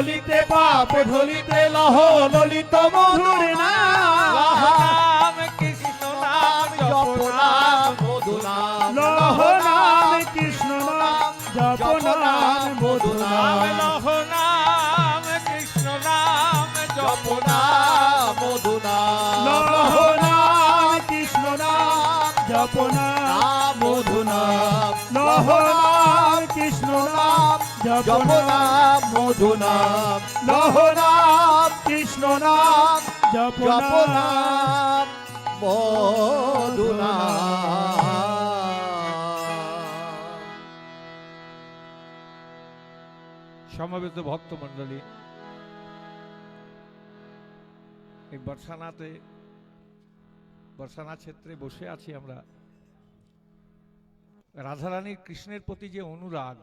ললিতে পাপ ধলিতে লহ ললিত মধুর নাম কৃষ্ণ নাম জপ নাম মধু নাম লহ নাম কৃষ্ণ নাম জপ নাম মধু নাম লহ নাম কৃষ্ণ নাম জপ নাম মধু নাম লহ নাম কৃষ্ণ নাম জপ নাম মধু নাম লহ নাম কৃষ্ণ নাম জপ নাম মধু নাম লহ নাম কৃষ্ণ নাম জপ নাম মধু নাম। সমবেত ভক্তমণ্ডলী, এই বর্ষানা ক্ষেত্রে বসে আছি আমরা। রাধারানীর কৃষ্ণের প্রতি যে অনুরাগ,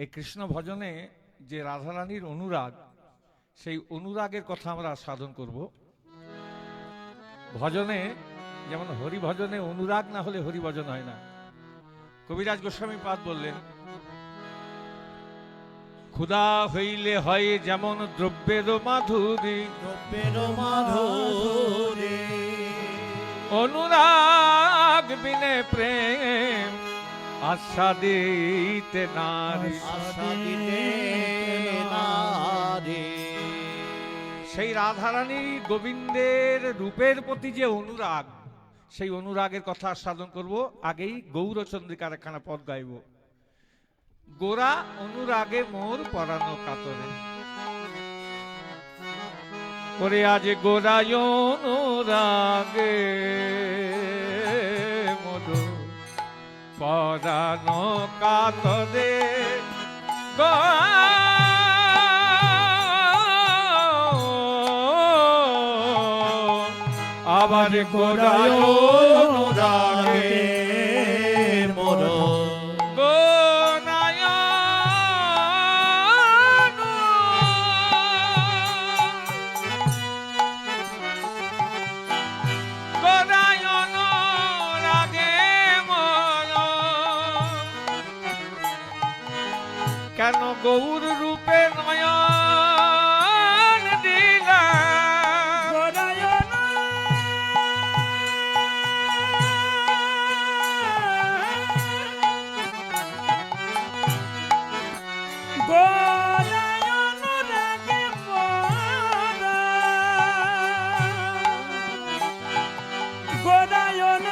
এই কৃষ্ণ ভজনে যে রাধারানীর অনুরাগ, সেই অনুরাগের কথা আমরা সাধন করব। ভজনে যেমন হরি ভজনে অনুরাগ না হলে হরি ভজন হয় না। কবিরাজ গোস্বামী পাদ বললেন, ক্ষুধা হইলে হয় যেমন দ্রব্যের মাধুরী, অনুরাগ বিনে প্রেম আস্বাদিতে নারী। সেই রাধারানী গোবিন্দের রূপের প্রতি যে অনুরাগ, সেই অনুরাগের কথা সাধন করব। আগেই গৌরচন্দ্রিকার একখানা পদ গাইব। গোরা অনুরাগে মোর পরানো কাতরে, ওরে আজ গোরায় অনুরাগে মোর পরানো কাতরে, আবার গোরায় অনুরাগে মোর কেন গৌর রূপে নয়ন দিলা, গোরায়ন রাগে মোর, গোরায়ন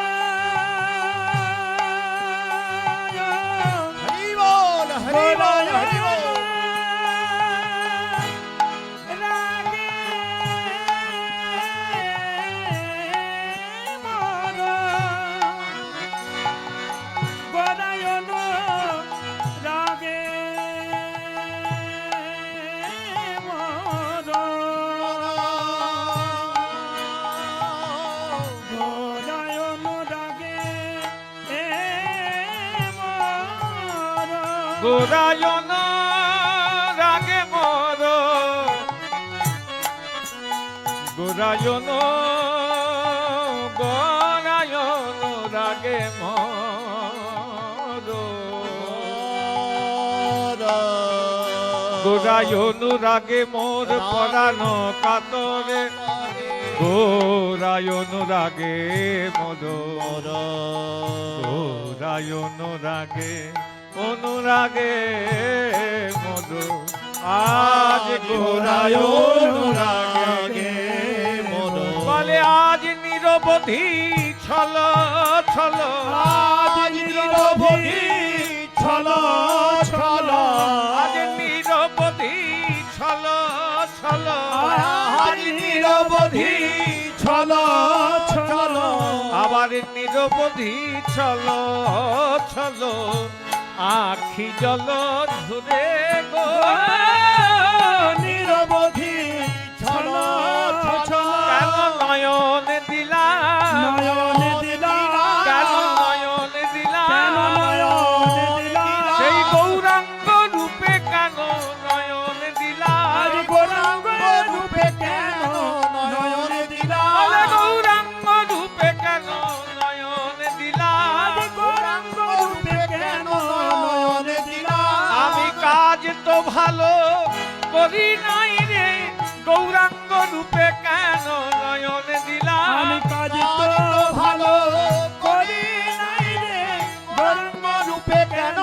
গোরায়ন রাগে মোর, গোরায়ন রাগে মোর পরানো কাতরে, গোরায়ন রাগে মোর, গোরায়ন রাগে অনুরাগে মধু, আজ গোরায় অনুরাগে মধু, বলে আজ নিরবধি ছল ছল, আজ নিরবধি ছল ছল, আজ নিরবধি ছল ছল, আজ নিরবধি ছল ছল, আবার নিরবধি ছল ছল, আখি জল ধরে গো নিরবধি ছল ছল, কেন নয়ন দিলা, নয়ন দিলা, কেন নয়ন দিলা, কেন নয়ন দিলা, সেই গৌরাঙ্গ রূপে কেন নয়ন দিলা, গৌরাঙ্গ রূপে কেন নয়ন দিলা, গৌরাঙ্গ রূপে কেন নয়ন দিলা, গৌরাঙ্গ রূপে কেন নয়ন দিলা, আমি কাজ কাজ তো ভালো করি নাই রে, গৌরাঙ্গ রূপে কেন নয়ন দিলাম। আমি কাজ তো ভালো করি নাই রে, গৌরাঙ্গ রূপে কেন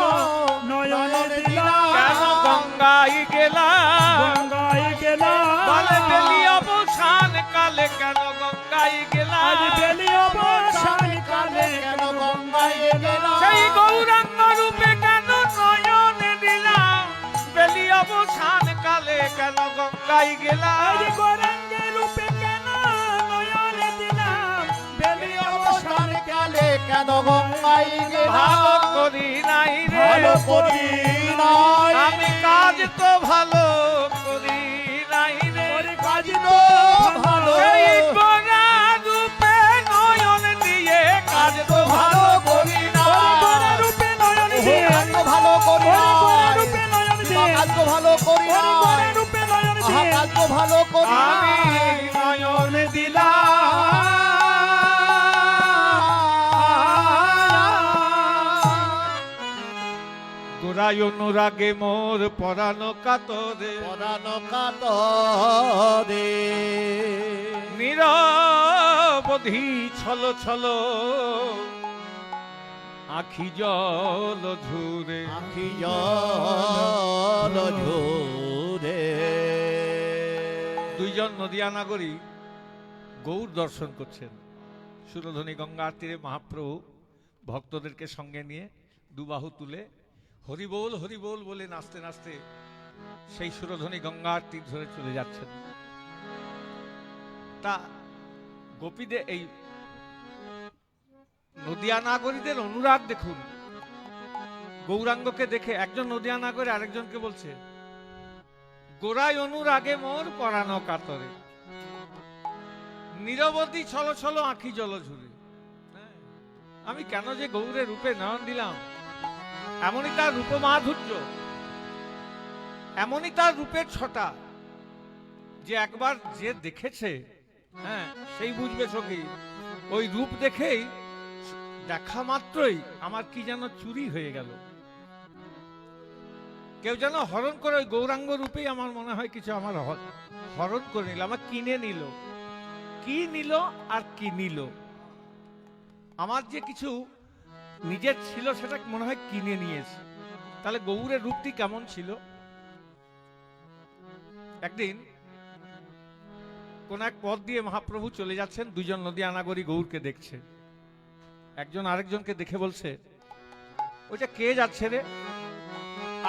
নয়ন দিলাম। কেন গঙ্গায় গেলাম, গঙ্গায় গেলাম, বলে বেলি অবসান কালে কেন গঙ্গায় গেলাম। আজ বেলি অবসান কালে কেন গঙ্গায় গেলাম। সেই গৌরাঙ্গ রূপে কেন নয়ন দিলাম, বেলি অবসান কালে কেন গঙ্গায় গেলাম। আজ গৌরাঙ্গের রূপে কেন নয়ন দিলাম, বেলি অবসান কালে কেন গঙ্গায় ভালো গেলাম। করি নাই রে, ভালো করি নাই, আমি কাজ তো ভালো করি নাই রে। ওরে কাজ তো ভালো, সেই গোরা রূপে নয়ন দিয়ে কাজ তো ভালো করি না। ওরে গোরা রূপে নয়ন দিয়ে, কাজ তো ভালো করি ওরে গোরা নাই। রূপে নয়ন দিয়ে, কাজ তো ভালো করি ওরে গোরা নাই। রূপে নয়ন আহা, দিয়ে কাজ তো ভালো করি আমি নাই। নয়ন দিলাম। গোরায় অনুরাগে মোর পরাণ কাতরে, পরাণ কাতরে, নিরবধি ছল ছল আখি জল ঝুরে। আখি জল ঝরে। দুইজন নদিয়া নাগরী গৌর দর্শন করছেন। সুরধনী গঙ্গার তীরে মহাপ্রভু ভক্তদেরকে সঙ্গে নিয়ে দুবাহু তুলে হরিবোল হরিবোল বলে নাচতে নাচতে সেই সুরধনী গঙ্গার তীর ধরে চলে যাচ্ছেন। তা গোপীদের এই নদিয়া নাগরীদের অনুরাগ দেখুন। গৌরাঙ্গকে দেখে একজন নদিয়া নাগরী আরেকজনকে বলছে, গোরায় অনুরাগে মোর পরাণ কাতরে, নিরবধি ছল ছল আঁখি জল ঝুরে। আমি কেন যে গৌরের রূপে নয়ন দিলাম। এমনই তার রূপ মাধুর্য, এমনই তার রূপের ছটা, যে একবার যে দেখেছে হ্যাঁ সেই বুঝবে সখী। ওই রূপ দেখেই দেখা মাত্রই আমার কি যেন চুরি হয়ে গেল। কেউ যেন হরণ করে, ওই গৌরাঙ্গ রূপেই আমার মনে হয় কিছু আমার হরণ করে নিল, আমার কিনে নিল। কি নিল আর কি নিল, আমার যে কিছু নিজের ছিল সেটা মনে হয় কিনে নিয়েছে। তাহলে গৌরের রূপটি কেমন ছিল? একদিন কোন এক পথ দিয়ে মহাপ্রভু চলে যাচ্ছেন, দুজন নদিয়া নাগরী গৌরকে দেখছে। একজন আরেকজনকে দেখে বলছে, ওইটা কে যাচ্ছে রে?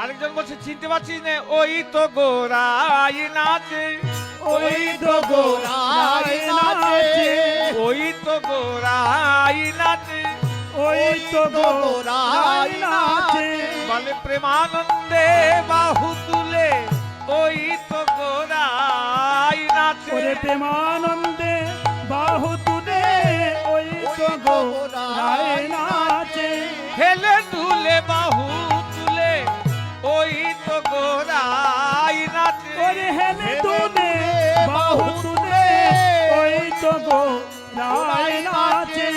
আরেকজন বলছে, চিনতে পারছিস না? ওই তো গোরাই নাচে, ওই তো গোরাই নাচে, ওই তো গোরাই নাচে, ওই তো গোরাই নাচে। বলে প্রেমানন্দে বাহু তুলে, ওই তো গোরাই নাচে। ওরে প্রেমানন্দে বাহু তুলে, ওই তো গোরাই নাচে। হেলে তুলে বাহু তুলে, ওই তো গোরাই নাচে। ওরে হেলে তুলে বাহু তুলে, ওই তো গোরাই নাচে।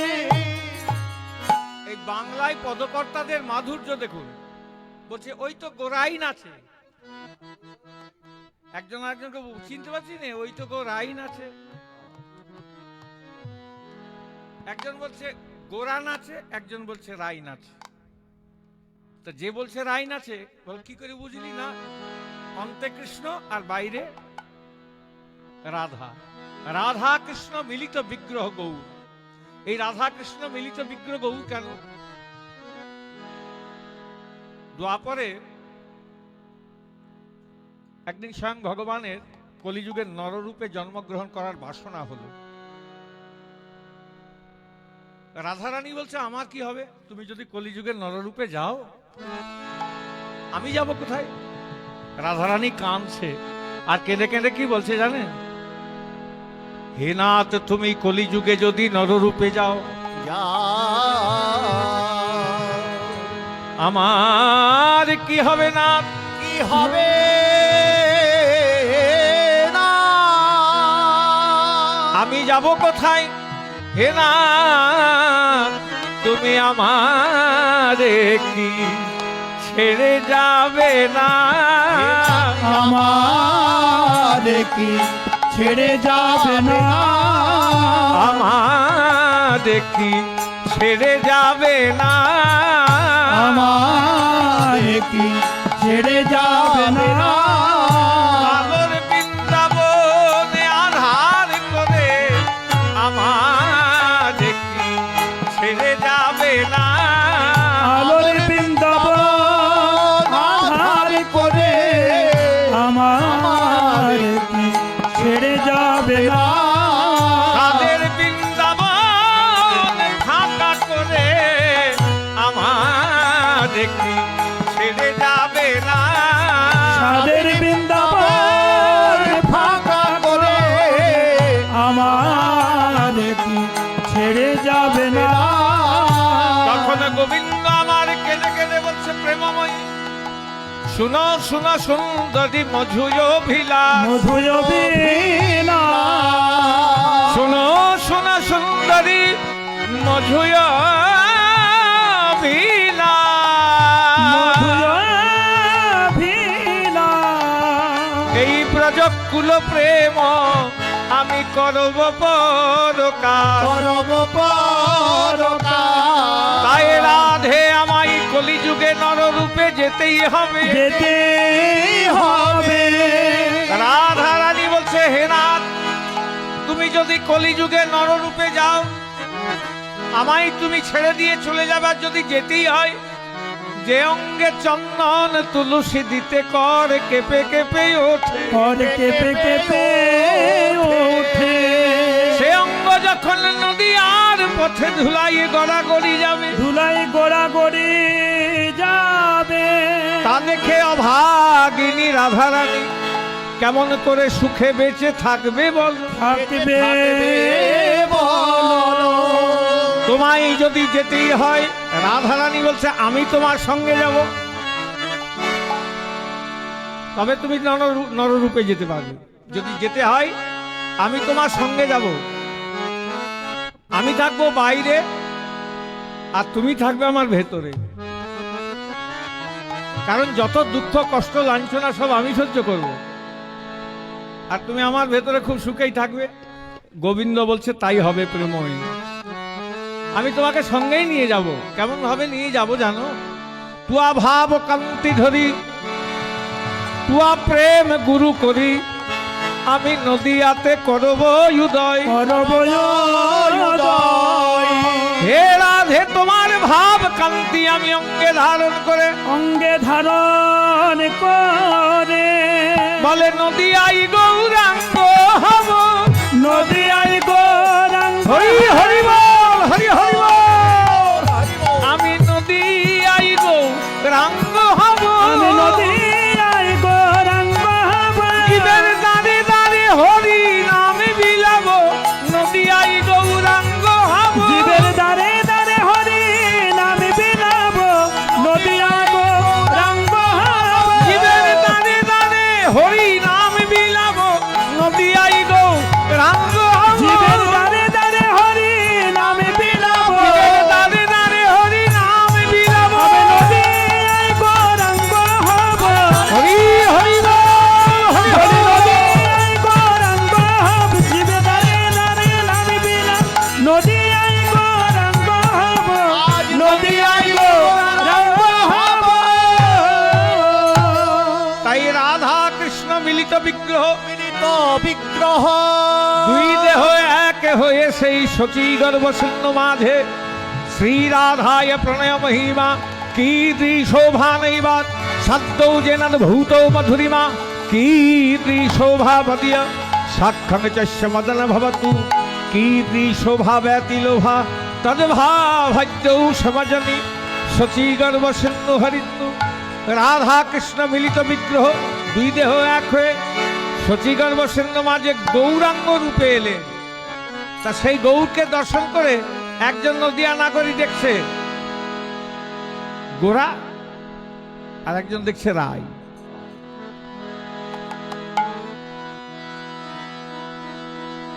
এই বাংলায় পদকর্তাদের মাধুর্য দেখুন। বলছে ওই তো গোরাই নাচে। একজন আরেকজনকে চিনতে পারছি না, ওই তো গোরাই নাচে। একজন বলছে গোরা নাচে, একজন বলছে রাই নাচে। তো যে বলছে রাই নাচে, বল কি করে বুঝলি না? অন্তে কৃষ্ণ আর বাইরে রাধা, রাধা কৃষ্ণ মিলিত বিগ্রহ গৌর। এই রাধা কৃষ্ণ মিলিত বিগ্রহ গৌর কেন? দ্বাপরে একদিন স্বয়ং ভগবানের কলিযুগের নররূপে জন্মগ্রহণ করার বাসনা হলো। রাধারানী বলছে, আমার কি হবে? তুমি যদি কলিযুগের নররূপে যাও, আমি যাব কোথায়? রাধারানী কাঁদছে, আর কেঁদে কেঁদে কি বলছে জানেন? হে নাথ, তুমি কলিযুগে যদি নররূপে যাও, আমার কি হবে না? কি হবে না? আমি যাব কোথায়? হে নাথ, তুমি আমারে কি ছেড়ে যাবে না আমার কি ছেড়ে যাবে না আমার কি ছেড়ে যাবে না আমার কি ছেড়ে যাবে না সাগর বৃন্দাবনে আধার করে আমার কি ছেড়ে যাবে না আলোর বৃন্দাবন আধার করে আমার কি ছেড়ে যাবে না তাদের বৃন্দাবন ফাঁকা করে আমার কি ছেড়ে যাবে না তাদের বৃন্দাবন ফাঁকা করে আমার কি ছেড়ে যাবে না তখন গোবিন্দ আমার কেঁদে কেঁদে বলছে প্রেমময়ী শুনো শুনো সুন্দরী মধুয় ভিলাস মধুয় বীণা শুনো শুনো সুন্দরী মধুয় মধুয় বীণা এই ব্রজকুল প্রেম আমি করব পরকাল পরম পরকাল তাই রাধে আমায় কলিযুগে নররূপে যেতেই হবে যেতে হবে রাধা রানী বলছে হে নাথ তুমি যদি কলিযুগে নররূপে যাও আমায় তুমি ছেড়ে দিয়ে চলে যাবে আর যদি যেতেই হয় যে অঙ্গে চন্দন তুলসী দিতে কর কেঁপে কেঁপে ওঠে পর কেঁপে কেঁপে ওঠে সে অঙ্গ যখন নদী আর পথে ধুলাই গড়াগড়ি যাবে ধুলাই গোড়াগড়ি যাবে তা দেখে অভাগিনী রাধারানী কেমন করে সুখে বেঁচে থাকবে বল থাকবে বলো তোমায় যদি যেতেই হয় রাধারানী বলছে আমি তোমার সঙ্গে যাব তবে তুমি নররূপে যেতে পারবে যদি যেতে হয় আমি তোমার সঙ্গে যাব আমি থাকবো বাইরে আর তুমি থাকবে আমার ভেতরে কারণ যত দুঃখ কষ্ট লাঞ্ছনা সব আমি সহ্য করব আর তুমি আমার ভেতরে খুব সুখেই থাকবে গোবিন্দ বলছে তাই হবে প্রেমময়ী আমি তোমাকে সঙ্গেই নিয়ে যাব কেমন ভাবে নিয়ে যাব জানো তুয়া ভাব কান্তি ধরি তুয়া প্রেম গুরু করি আমি নদিয়াতে করব উদয় করব উদয় হে রাধে তোমার ভাব কান্তি আমি অঙ্গে ধারণ করে অঙ্গে ধারণ করে বলে নদিয়াই গৌরাঙ্গ হব নদিয়ায় গৌরাঙ্গ হরি হরি বল হরি হরি বল আমি নদিয়াই গৌরাঙ্গ হব আমি নদিয়ায় গৌরাঙ্গ হব জীবের দাঁড়ে দাঁড়ে হরি নামে বিলাব নদিয়াই গৌরাঙ্গ হব জীবের দ্বারে দ্বারে হরি নামে বিলাব নদিয়ায় গৌরাঙ্গ হব জীবের দাঁড়ে দাঁড়ে হরি নাম বিলাব নদিয়াই গৌরাঙ্গ হব জীবের দ্বারে দ্বারে হরি নামে বিলাব জীবের দাঁড়ে দাঁড়ে হরি নাম বিলাব আমি নদিয়ায় গৌরাঙ্গ হব হরি হরি বল হরি হরি বল নদিয়ায় গৌরাঙ্গ হব জীবের দ্বারে দ্বারে নামে বিলাব নদিয়ায় গৌরাঙ্গ হব নদিয়ায় গৌরাঙ্গ হব তাই রাধা কৃষ্ণ মিলিত বিগ্রহ মিলিত বিগ্রহ দুই দেহ এক হয়ে সেই শচী গর্ভশূন্য মাঝে শ্রী রাধায় প্রণয় মহিমা কীর্তি শোভা নৈবা সাদ্যৌ জেনাদ ভূত মধুরিমা কীর্তি শোভা বদিয়া সাক্ষং চস্য মদন ভবতু কীর্তি শোভা ব্যতি লোভা তদ্ভাভজ্যৌ সমজনি শচী গর্ভশূন্য হরিন্দু রাধা কৃষ্ণ মিলিত বিগ্রহ দুই দেহ এক হয়ে শচীগর্ভ সেন্য মাঝে গৌরাঙ্গ রূপে এলেন তা সেই গৌরকে দর্শন করে একজন নদিয়া নাগরী দেখছে গোরা আর একজন দেখছে রায়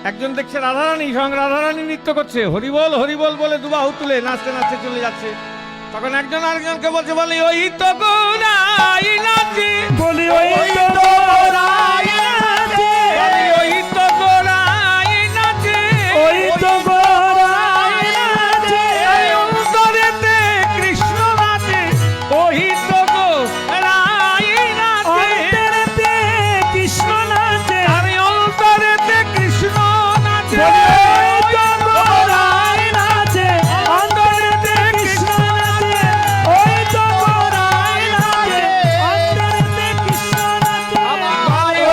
একজন দেখছে রাধারানী সঙ্গে রাধারানী নৃত্য করছে হরিবল হরিবল বলে দুবাহু তুলে নাচতে নাচতে চলে যাচ্ছে তখন একজন আরেকজনকে বলছে, বলি ওই তো গৌরাই নাচে, বলি ওই তো গোরাই নাচে, বলি ওই তো গৌরাই নাচে, ওই তো গোরাই নাচে, এই অন্তরেতে কৃষ্ণ নাচে, ওই তো গৌরাই নাচে, অন্তরেতে কৃষ্ণ নাচে, আমি অন্তরেতে কৃষ্ণ নাচে, বলি ওই তো গোরাই নাচে, অন্তরেতে কৃষ্ণ নাচে, ওই তো গোরাই নাচে, অন্তরেতে কৃষ্ণ নাচে, বলি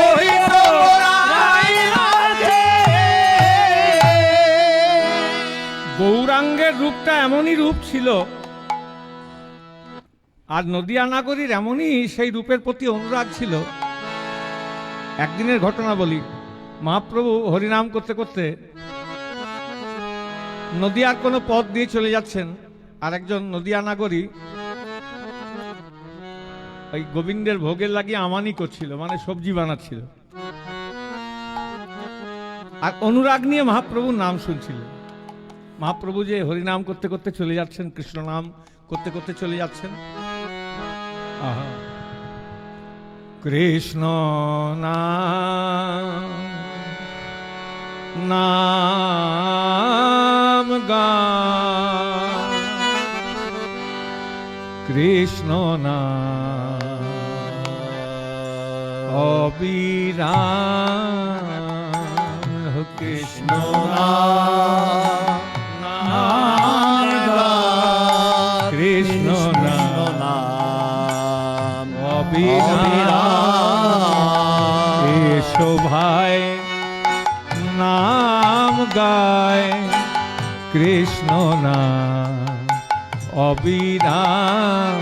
ওই তো গৌরাই নাচে। গৌরাঙ্গের রূপটা এমনই রূপ ছিল, আর নদিয়া নাগরীর এমনই সেই রূপের প্রতি অনুরাগ ছিল। একদিনের ঘটনা বলি, মহাপ্রভু হরিনাম করতে করতে নদিয়ার কোনো পথ দিয়ে চলে যাচ্ছেন, আর একজন নদিয়া নাগরী ওই গোবিন্দের ভোগের লাগিয়ে আমানি করছিল, মানে সবজি বানাচ্ছিল, আর অনুরাগ নিয়ে মহাপ্রভুর নাম শুনছিল। মহাপ্রভু যে হরিনাম করতে করতে চলে যাচ্ছেন, কৃষ্ণ নাম করতে করতে চলে যাচ্ছেন, আহা, কৃষ্ণ নাম গান, কৃষ্ণ নাম অবিরাম, কৃষ্ণ কৃষ্ণ নাম অবিরাম, এসো ভাই নাম গায়, কৃষ্ণ নাম অবিরাম,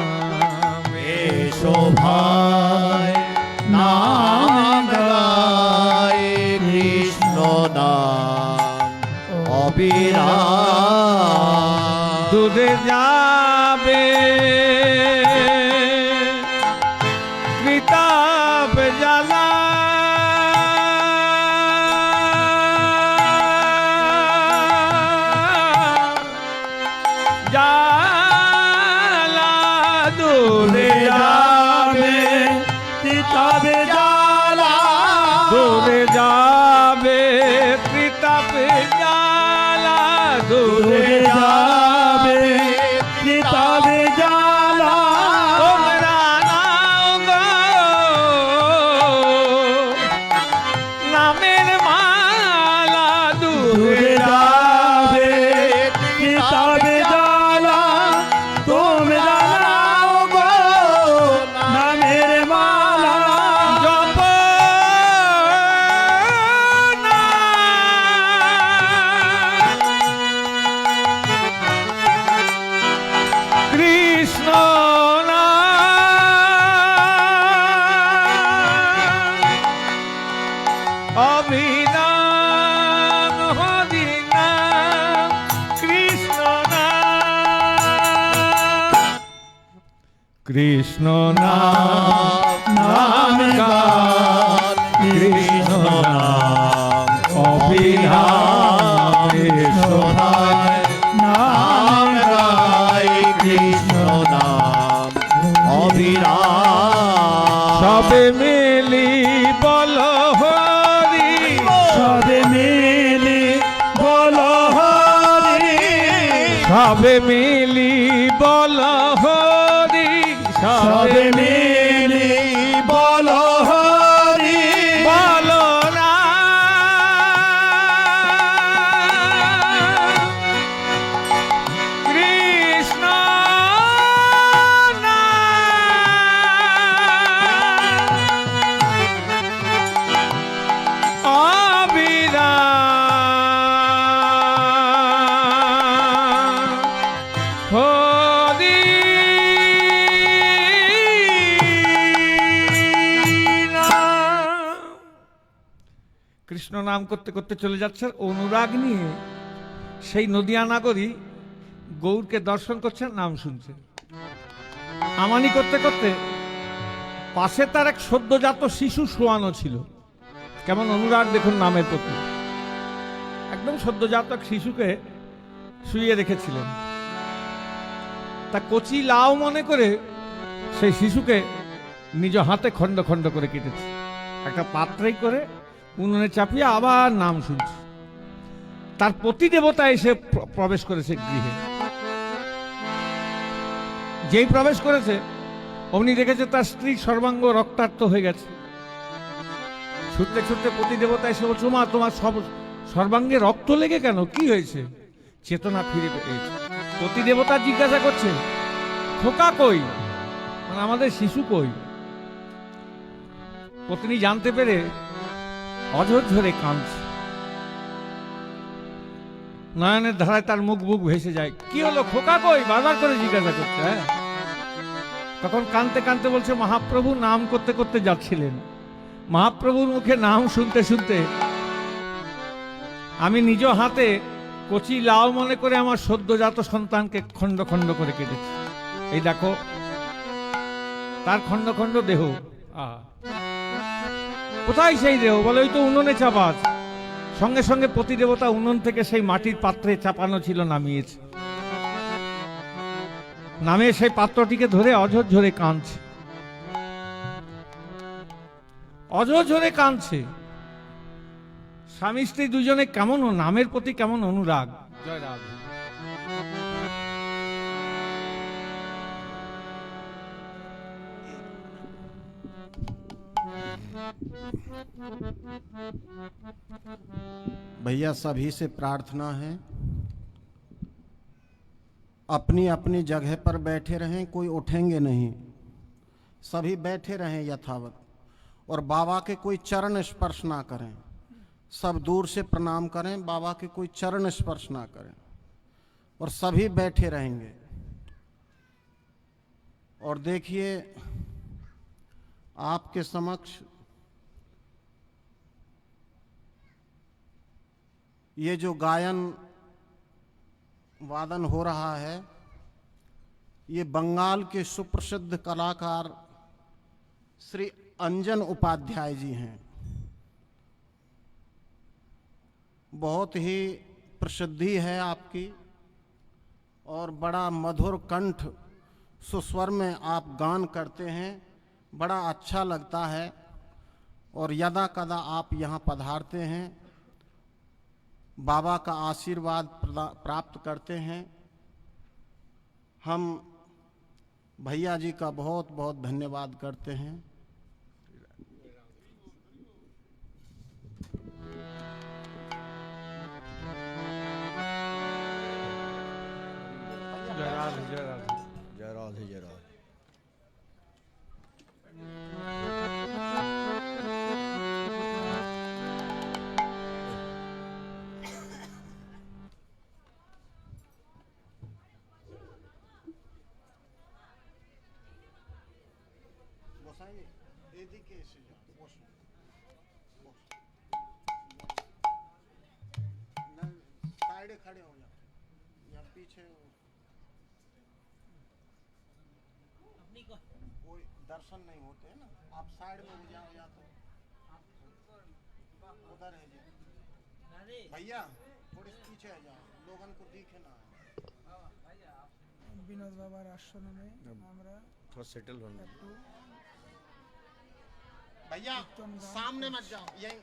এসো ভাই নাম গায়, কৃষ্ণ নাম অবিরাম। দূরে যাবে কৃতাপ জ্বালা, জ্বালা দূরে যাবে, তবে জ্বালা দূরে যাবে কৃতাপ জ্বালা, দূরে দূরে যাবে তবে জ্বালা তোমরা নাও গো নামের মালা, দূরে দূরে যাবে তবে জ্বালা তোমরা নাও গো নামের মালা জপ না, কৃষ্ণ নাম অভিনাম, হরি নাম, কৃষ্ণ নাম, কৃষ্ণ নাম গান, কৃষ্ণ নাম অভিনাম, এসো ভাই নাম গায়, কৃষ্ণ নাম অবিরাম। সবে মিলি বল হরি, সবে মিলি বলো হরি সবে মিলি বল হরি, সবে মিলি বলো হরি বল না, কৃষ্ণ নাম অবিরাম, হরি নাম। কৃষ্ণ নাম করতে করতে চলে যাচ্ছে, অনুরাগ নিয়ে সেই নদিয়া নাগরী গৌরকে দর্শন করছেন, নাম শুনছে। আমানি করতে করতে পাশে তার এক সদ্যজাত শিশু শোয়ানো ছিল। কেমন অনুরাগ দেখুন নামের প্রতি। একদম সদ্যজাত এক শিশুকে শুইয়ে রেখেছিলেন। তা কচি লাউ মনে করে সেই শিশুকে নিজ হাতে খণ্ড খণ্ড করে কেটেছে, একটা পাত্রে করে উনুনে চাপিয়ে আবার নাম শুনছে। তার পতি দেবতা এসে প্রবেশ করেছে গৃহে। যেই প্রবেশ করেছে অমনি দেখেছে তার স্ত্রী সর্বাঙ্গ রক্তাক্ত হয়ে গেছে। ছুটতে ছুটতে পতি দেবতা এসে বলছে, মা তোমার সর্বাঙ্গে রক্ত লেগে কেন, কি হয়েছে? চেতনা ফিরে পেয়েছে। পতি দেবতা জিজ্ঞাসা করছে, খোকা কই, মানে আমাদের শিশু কই? পত্নী জানতে পেরে অঝর ঝরে কাঁদছে, নয়নের ধারায় তার মুখ বুক ভেসে যায়। কি হলো, খোকা কই, বারবার করে জিজ্ঞাসা করছে। হ্যাঁ, তখন কাঁদতে কাঁদতে বলছে, মহাপ্রভু নাম করতে করতে যাচ্ছিলেন, মহাপ্রভুর মুখে নাম শুনতে শুনতে আমি নিজ হাতে কচি লাউ মনে করে আমার সদ্যজাত সন্তানকে খণ্ড খণ্ড করে কেটেছি। এই দেখো তার খণ্ড খণ্ড দেহ। কোথায় সেই দেহ? বলে ওই তো উনুনে চাপা আছে। সঙ্গে সঙ্গে পতি দেবতা উনুন থেকে সেই মাটির পাত্রে চাপানো ছিল নামিয়েছে, নামিয়ে সেই পাত্রটিকে ধরে অঝর ঝরে কাঁদছে, অঝর ঝরে কাঁদছে। স্বামী স্ত্রী দুজনে কেমন নামের প্রতি কেমন অনুরাগ। জয় রাধে। भैया सभी से प्रार्थना है, अपनी अपनी जगह पर बैठे रहें, कोई उठेंगे नहीं, सभी बैठे रहें यथावत, और बाबा के कोई चरण स्पर्श ना करें, सब दूर से प्रणाम करें, बाबा के कोई चरण स्पर्श ना करें, और सभी बैठे रहेंगे। और देखिए आपके समक्ष ये जो गायन वादन हो रहा है, ये बंगाल के सुप्रसिद्ध कलाकार श्री अंजन उपाध्याय जी हैं। बहुत ही प्रसिद्धि है आपकी, और बड़ा मधुर कंठ सुस्वर में आप गान करते हैं, बड़ा अच्छा लगता है। और यदा कदा आप यहाँ पधारते हैं, बाबा का आशीर्वाद प्राप्त करते हैं। हम भैया जी का बहुत बहुत धन्यवाद करते हैं। जय राधे जय राधे जय राधे जय राधे। खड़े हो जाओ या पीछे कोई दर्शन नहीं होते हैं ना, आप साइड में हो जाओ या तो उधर है जी भैया, थोड़े पीछे आ जाओ, लोगन को दिखे ना। বিনোদ বাবার আশ্রমে আমরা थोड़ा सेटल होना। भैया सामने मत जाओ, यहीं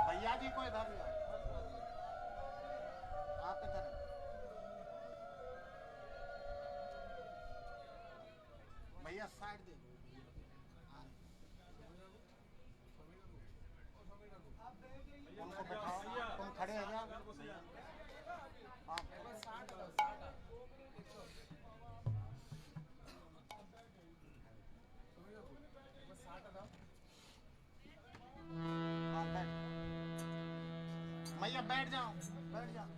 भैया जी को इधर ले आओ, आप इधर भैया साइड दे दो। उनको बैठाओ, तुम खड़े हो जाओ। भैया बैठ जाओ, बैठ जाओ।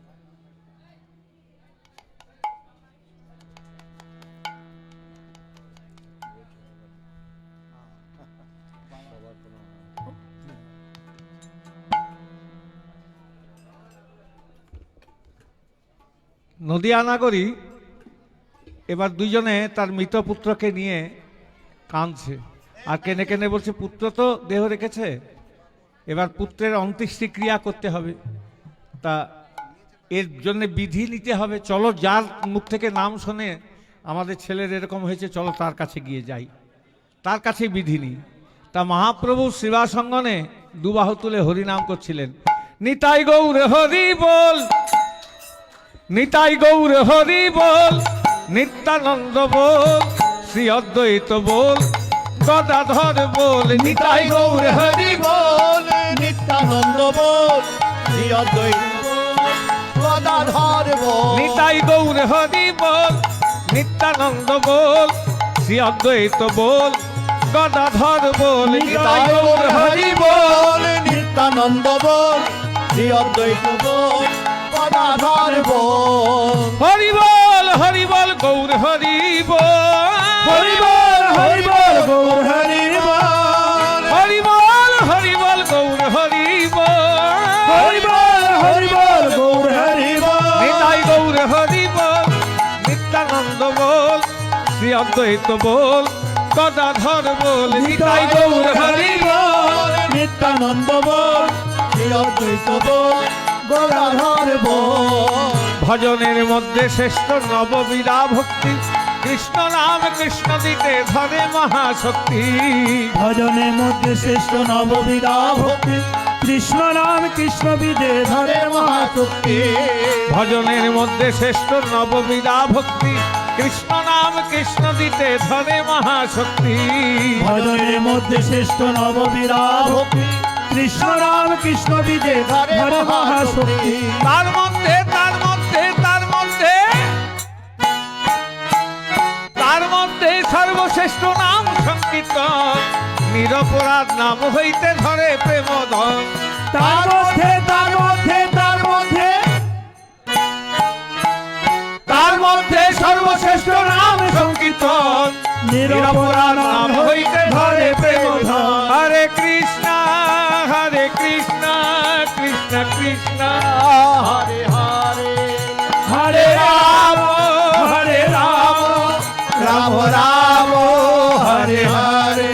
নদিয়া নাগরী এবার দুইজনে তার মৃত পুত্রকে নিয়ে কাঁদছে, আর কেনে কেনে বলছে, পুত্র তো দেহ রেখেছে, এবার পুত্রের অন্ত্যেষ্টি ক্রিয়া করতে হবে। তা এর জন্য বিধি নিতে হবে। চলো, যার মুখ থেকে নাম শোনে আমাদের ছেলের এরকম হয়েছে, চলো তার কাছে গিয়ে যাই, তার কাছে বিধি নিই। তা মহাপ্রভু শিবাসঙ্গনে দুবাহু তুলে হরিনাম করছিলেন। নিতাই গৌর হরি বল, নিতাই গৌর হরি বল, নিত্যানন্দ বল, শ্রী অদ্বৈত বল, গদাধর বল। নিতাই গৌর হরি বল, নিত্যানন্দ বল, শ্রী অদ্বৈত বল, গদাধর বল। নিতাই গৌর হরি বল, নিত্যানন্দ বল, শ্রী অদ্বৈত বল, গদাধর বল। নিতাই গৌর হরি বল, নিত্যানন্দ বল, শ্রী অদ্বৈত বল, গদাধর বল। হরি বল, হরি বল, গৌর হরি বল, হরি বল, হরি বল, গৌর হরি বল, হরি বল, হরি বল, গৌর হরি বল, হরি বল, হরি বল, গৌর হরি বল। নিতাই গৌর হরি বল, নিত্যানন্দ বল, শ্রী অদ্বৈত বল, গদাধর বল। নিতাই গৌর হরি বল। নিত্যানন্দ বল, শ্রী অদ্বৈত বল, গদাধর বল। ভজনের মধ্যে শ্রেষ্ঠ নববীরা ভক্তি, কৃষ্ণ নাম কৃষ্ণ দিতে ধরে মহাশক্তি। ভজনের মধ্যে শ্রেষ্ঠ নববিধা ভক্তি, কৃষ্ণ নাম কৃষ্ণ বিদে ধরে মহাশক্তি। ভজনের মধ্যে শ্রেষ্ঠ নববীরা ভক্তি, কৃষ্ণ নাম কৃষ্ণ দিতে ধরে মহাশক্তি। ভজনের মধ্যে শ্রেষ্ঠ নববিধা ভক্তি, কৃষ্ণ নাম কৃষ্ণ বিদে ধরে মহাশক্তি। তার মধ্যে তার মধ্যে তার মধ্যে তার মধ্যে সর্বশ্রেষ্ঠ নাম সংকীর্তন, নিরপরাধ নাম হইতে ধরে প্রেমধন। তার মধ্যে তার মধ্যে তার মধ্যে তার মধ্যে সর্বশ্রেষ্ঠ নাম সংকীর্তন, নিরপরাধ নাম হইতে ধরে প্রেমধন। হরে কৃষ্ণ হরে কৃষ্ণ, কৃষ্ণ কৃষ্ণ হরে হরে, হরে রাম হরে রাম, রাম রাম, হরে হরে,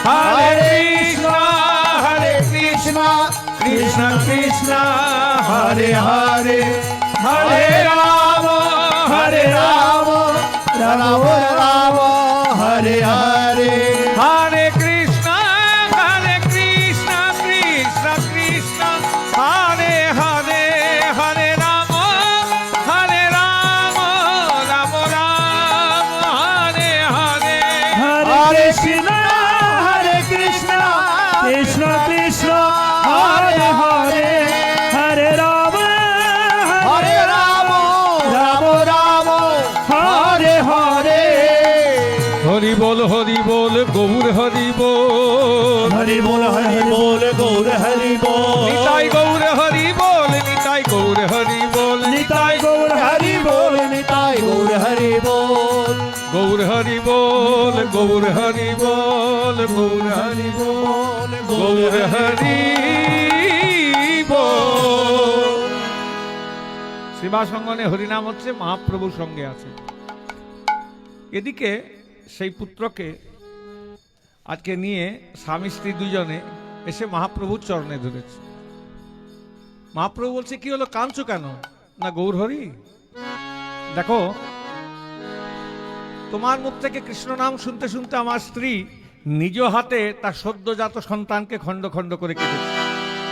হরে কৃষ্ণ হরে কৃষ্ণ, কৃষ্ণ কৃষ্ণ হরে হরে, হরে রাম হরে রাম, রাম রাম, হরে হরে। হরে কৃষ্ণ কৃষ্ণ, কৃষ্ণ কৃষ্ণ হরে হরে, হরে রাম রাম, রাম রাম হরে হরে। হরে কৃষ্ণ হরে কৃষ্ণ, কৃষ্ণ কৃষ্ণ হরে হরে, হরে রাম হরে রাম, রাম রাম, হরে হরে। হরি বল গৌর হরি বল, হরি বল, হরি বল, গৌর হরি বল। নিতাই গৌর হরি বল, নিতাই গৌর হরি বল, নিতাই গৌর হরি বল, নিতাই গৌর হরি বল, গৌর হরি বল, গৌর হরি বল, গৌর হরি বল, গৌর হরি বল। শিবাসঙ্গনে হরিনাম হচ্ছে, মহাপ্রভুর সঙ্গে আছে। এদিকে সেই পুত্রকে আজকে নিয়ে স্বামী স্ত্রী দুজনে এসে মহাপ্রভুর চরণে ধরেছে। মহাপ্রভু বলছে, কি হলো, কাঁদছো কেন? না গৌর হরি, দেখো তোমার মুখ থেকে কৃষ্ণ নাম শুনতে শুনতে আমার স্ত্রী নিজ হাতে তার সদ্যজাত সন্তানকে খণ্ড খণ্ড করে কেটেছে।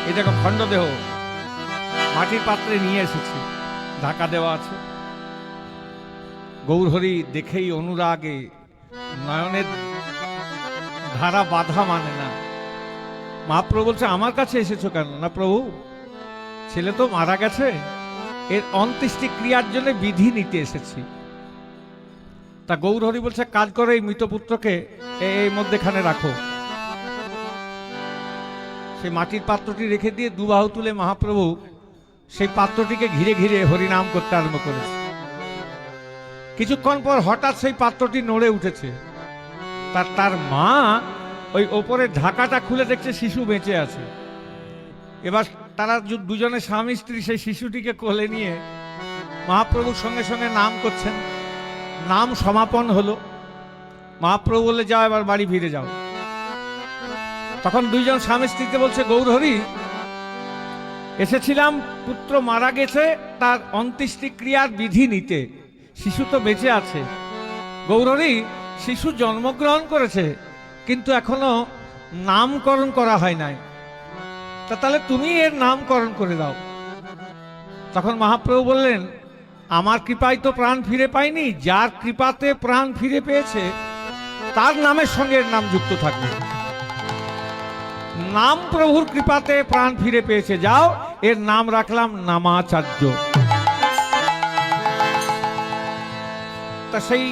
এই দেখো খণ্ডদেহ মাটির পাত্রে নিয়ে এসেছি, ঢাকা দেওয়া আছে। গৌরহরি দেখেই অনুরাগে নয়নের ধারা বাধা মানে না। মহাপ্রভু বলছে, আমার কাছে এসেছো কেন? না প্রভু, ছেলে তো মারা গেছে, এর অন্ত্যেষ্টি ক্রিয়ার জন্য বিধি নিতে এসেছি। তা গৌরহরি বলছে, কাজ করে এই মৃত পুত্রকে এই মধ্যেখানে রাখো। সেই মাটির পাত্রটি রেখে দিয়ে দুবাহু তুলে মহাপ্রভু সেই পাত্রটিকে ঘিরে ঘিরে হরিনাম করতে আরম্ভ করেছে। কিছুক্ষণ পর হঠাৎ সেই পাত্রটি নড়ে উঠেছে। তার মা ওই ওপরের ঢাকাটা খুলে দেখছে শিশু বেঁচে আছে। এবার তারা দুজনে স্বামী স্ত্রী সেই শিশুটিকে কোলে নিয়ে মহাপ্রভুর সঙ্গে সঙ্গে নাম করছেন। নাম সমাপন হলো। মহাপ্রভু বলে, যাও এবার বাড়ি ফিরে যাও। তখন দুইজন স্বামী স্ত্রীকে বলছে, গৌরহরি, এসেছিলাম পুত্র মারা গেছে, তার অন্ত্যেষ্টিক্রিয়ার বিধি নিতে। শিশু তো বেঁচে আছে। গৌরহরি, শিশু জন্মগ্রহণ করেছে কিন্তু এখনো নামকরণ করা হয় নাই, তাহলে তুমি এর নামকরণ করে দাও। তখন মহাপ্রভু বললেন, আমার কৃপায় তো প্রাণ ফিরে পাইনি, যার কৃপাতে প্রাণ ফিরে পেয়েছে তার নামের সঙ্গে এর নাম যুক্ত থাকবে। নাম প্রভুর কৃপাতে প্রাণ ফিরে পেয়েছে, যাও এর নাম রাখলাম নামাচার্য। তা সেই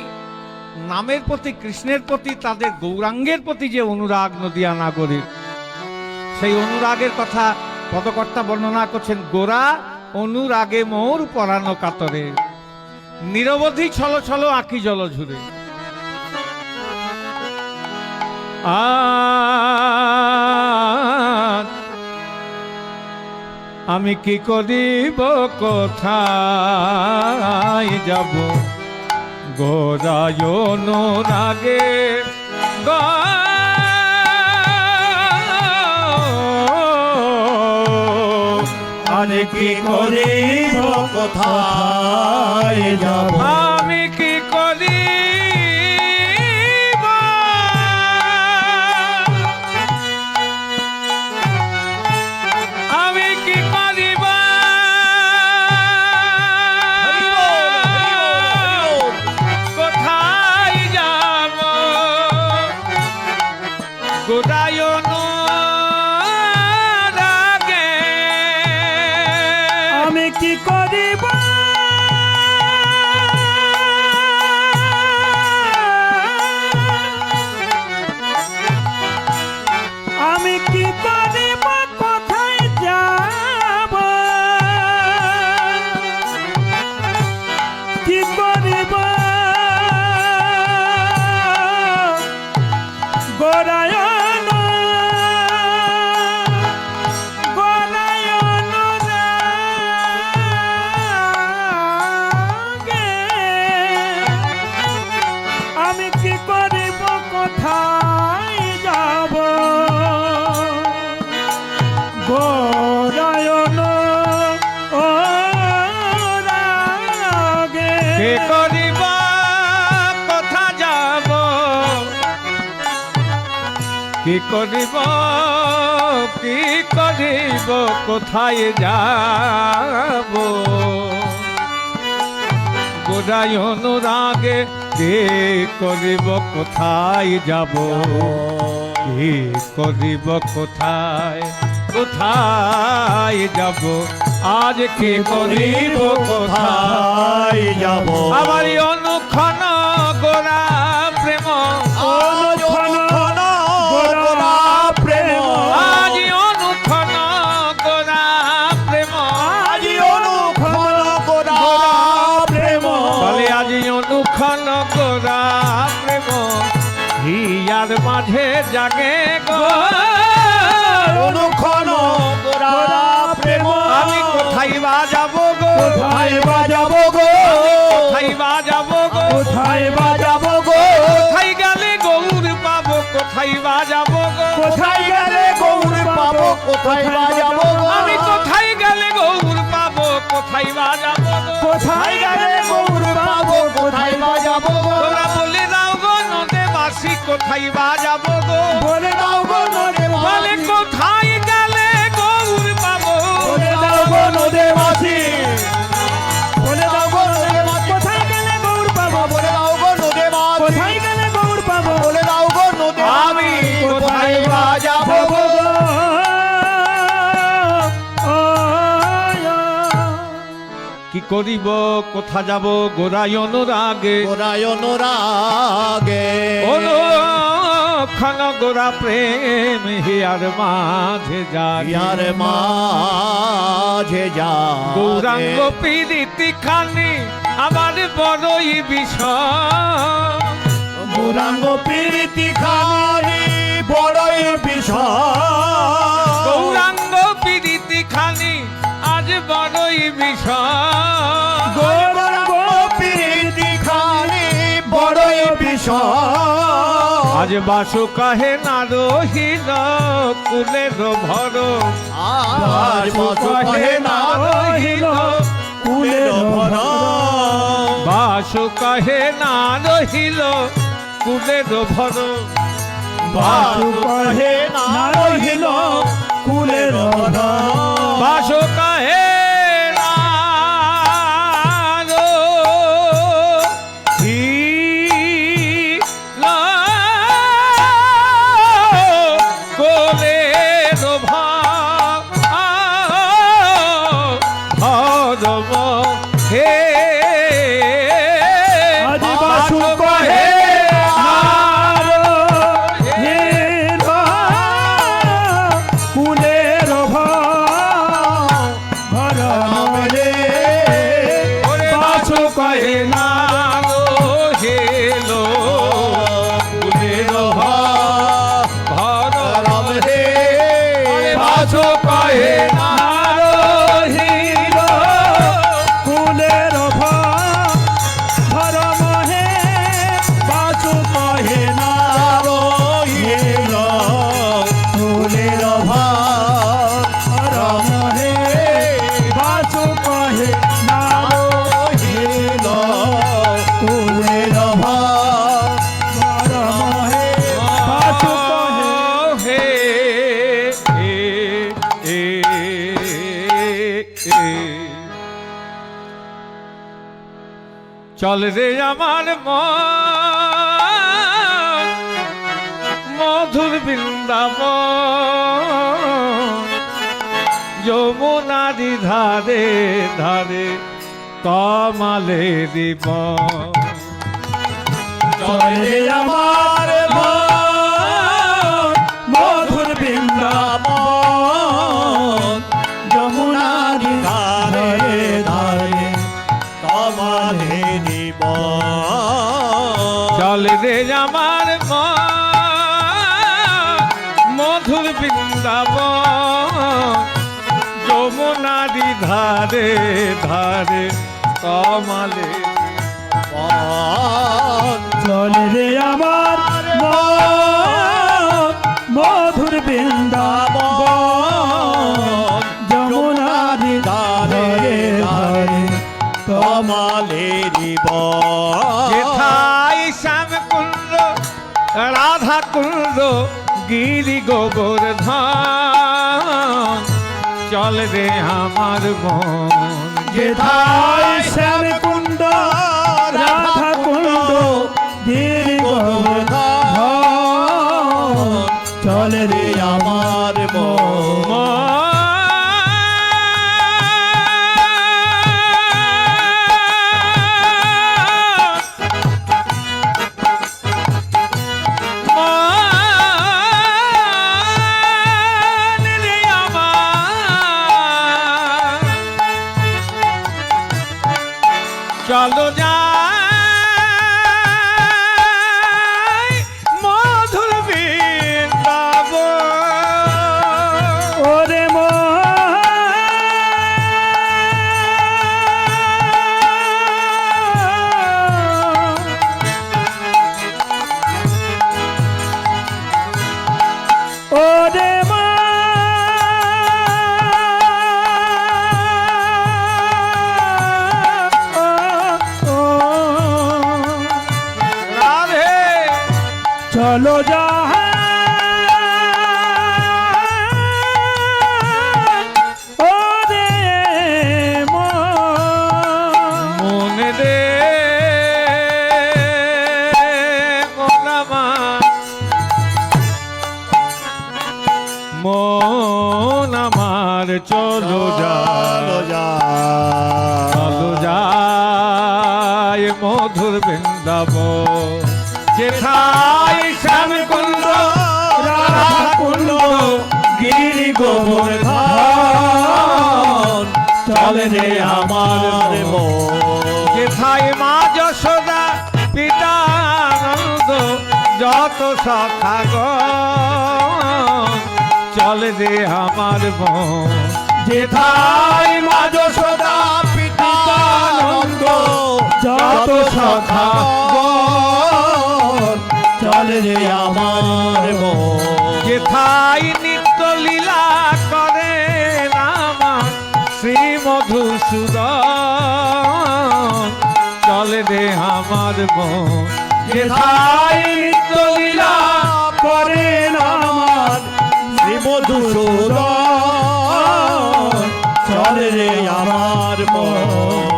নামের প্রতি, কৃষ্ণের প্রতি, তাদের গৌরাঙ্গের প্রতি যে অনুরাগ নদিয়া নাগরিক, সেই অনুরাগের কথা পদকর্তা বর্ণনা করছেন। গোরা অনুরাগে মোর পরানো কাতরে, নিরবধি ছলো ছলো আঁকি জল ঝুরে। আমি কি করিব, কোথায় যাব, গোরায় অনুরাগে আমি কি করিব, কোথায় যাব, আমি কি করিব, আমি কি করিব, কোথায় যাব, গোরায় অনুরাগে আমি কি করিব, আমি কি করিব, কোথায় যাব, কি করিব, গোরায়ণ গোরায়ণ রাগে আমি কি করিব, কোথায় যাব, গোরায়ণ ও রাগে কে করিব, কোথা যাব, কি করিব, কি করিব, কোথায় যাব, গোরায় অনুরাগে কে করিব, কোথায় যাব, কি করিব, কোথায়, কোথায় যাব, আজ কি করিব, কোথায় যাব, আমারই অনুক্ষণ গোরা প্রেম, অনুক্ষণ গোরা প্রেম, আজ অনুক্ষণ গোরা প্রেম, আজি অনুক্ষণ গোরা প্রেম, বলে আজ অনুক্ষণ গোরা প্রেম, হিয়ার মাঝে জাগে গো, অনুক্ষণ গোরা প্রেম, আমি কোথায় বা যাব গো, কোথায় বাজাব গো, কোথায় বা যাব গো, কোথায় বাজাব গো, কোথায় গেলে গৌর পাবো, কোথায় বা যাব গো, কোথায় গেলে গৌর পাবো, কোথায় বাজাব গো, আমি কোথায় গেলে গৌর পাবো, কোথায় বা যাব গো, কোথায় গেলে গৌর পাবো, কোথায় বাজাব গো, তোমরা বলে দাও গো নদে বাসি, কোথায় বা যাব গো, বলে দাও গো নদে বলে কোথায় গেলে গৌর পাবো, বলে দাও গো নদে মাসি, বলে দাও গো নদে মাসি, কোথায় গেলে গৌর পাবো, বলে দাও গো নদে মাসি, কোথায় গেলে গৌর পাবো, বলে দাও গো নদে আমি কোথায় বাজাব গো, কি করিব, কোথা যাব, গোরায় অনুরাগে, গোরায় অনুরাগে, অনুক্ষণ গোরা প্রেম হিয়ার মাঝে জাগে, ইয়ার মাঝে যা গৌরাঙ্গ পীড়িতি খানি আমার বড়ই বিষয়, গৌরাঙ্গ প্রীতি খানি বড়ই বিষয়, গৌরাঙ্গ পীড়িতি খানি আজ বড়ই বিষয়, গৌরাঙ্গ প্রীতি খানি বড়ই বিষয়, আজ বাসু কাহে না রহিল কুলের ভর, আজ বাসু কহে না রহিল কুলের ভরণ বাস কহে না রহিল কুলের ভরণ বাসু কহে না রহিল কুলের ভরণ বাস কহে না রহিল কুলের ভরণ হে আজ বাসু কহে কুলের ভরণ রে বাসু কহে না হেলো কুলের ভরণ হে বাসু কহে না রহিল কুলের ভরণ হে বাসু কহে না রহিল কুলের ভরণ হে বাসু কহে না রহিল কুলের ভরণ হে বাসু কহে হে চল রে আমার মন মধুর বৃন্দাবন যমুনারি ধারে ধারে তমালে দিব চলে আমার মন মধুর বৃন্দাবন যমুনারি ধারে ধারে তোমারে নিব চল রে আমার মন মধুর বৃন্দাবন যমুনারি ধারে ধারে তমালে চলে রে আমার মন মধুর বৃন্দাবন যমুনারি ধারে ধারে তোমালে নিব যেথায় শ্যাম কুণ্ড রাধা কুণ্ড গিরি গোবর্ধন চল রে আমার মন যেথায় শ্যাম কুণ্ড রাধা কুণ্ড গিরি গোবর্ধন চলে রে আমার মন চলো যাই মধুর বৃন্দাবন ওরে ওরে রাধে চলো যা ওরে মন রে মন আমার চলো চলো যায় মধুর বৃন্দাবন যেথায় শ্যাম কুণ্ড রাধা কুণ্ড গিরি গোবর্ধন চলে রে আমার যেথায় মা যশোদা পিতা আনন্দ যত সখাগণ চল রে আমার মন যেথায় মা যশোদা পিতা আনন্দ যত সখা চলে রে আমার যেথায় নিত্য লীলা করে রামা শ্রী মধুসূদন আমার মন যেথায় নিত্য লীলা করেন আমার শ্রী মধুসূদন চলে রে আমার মন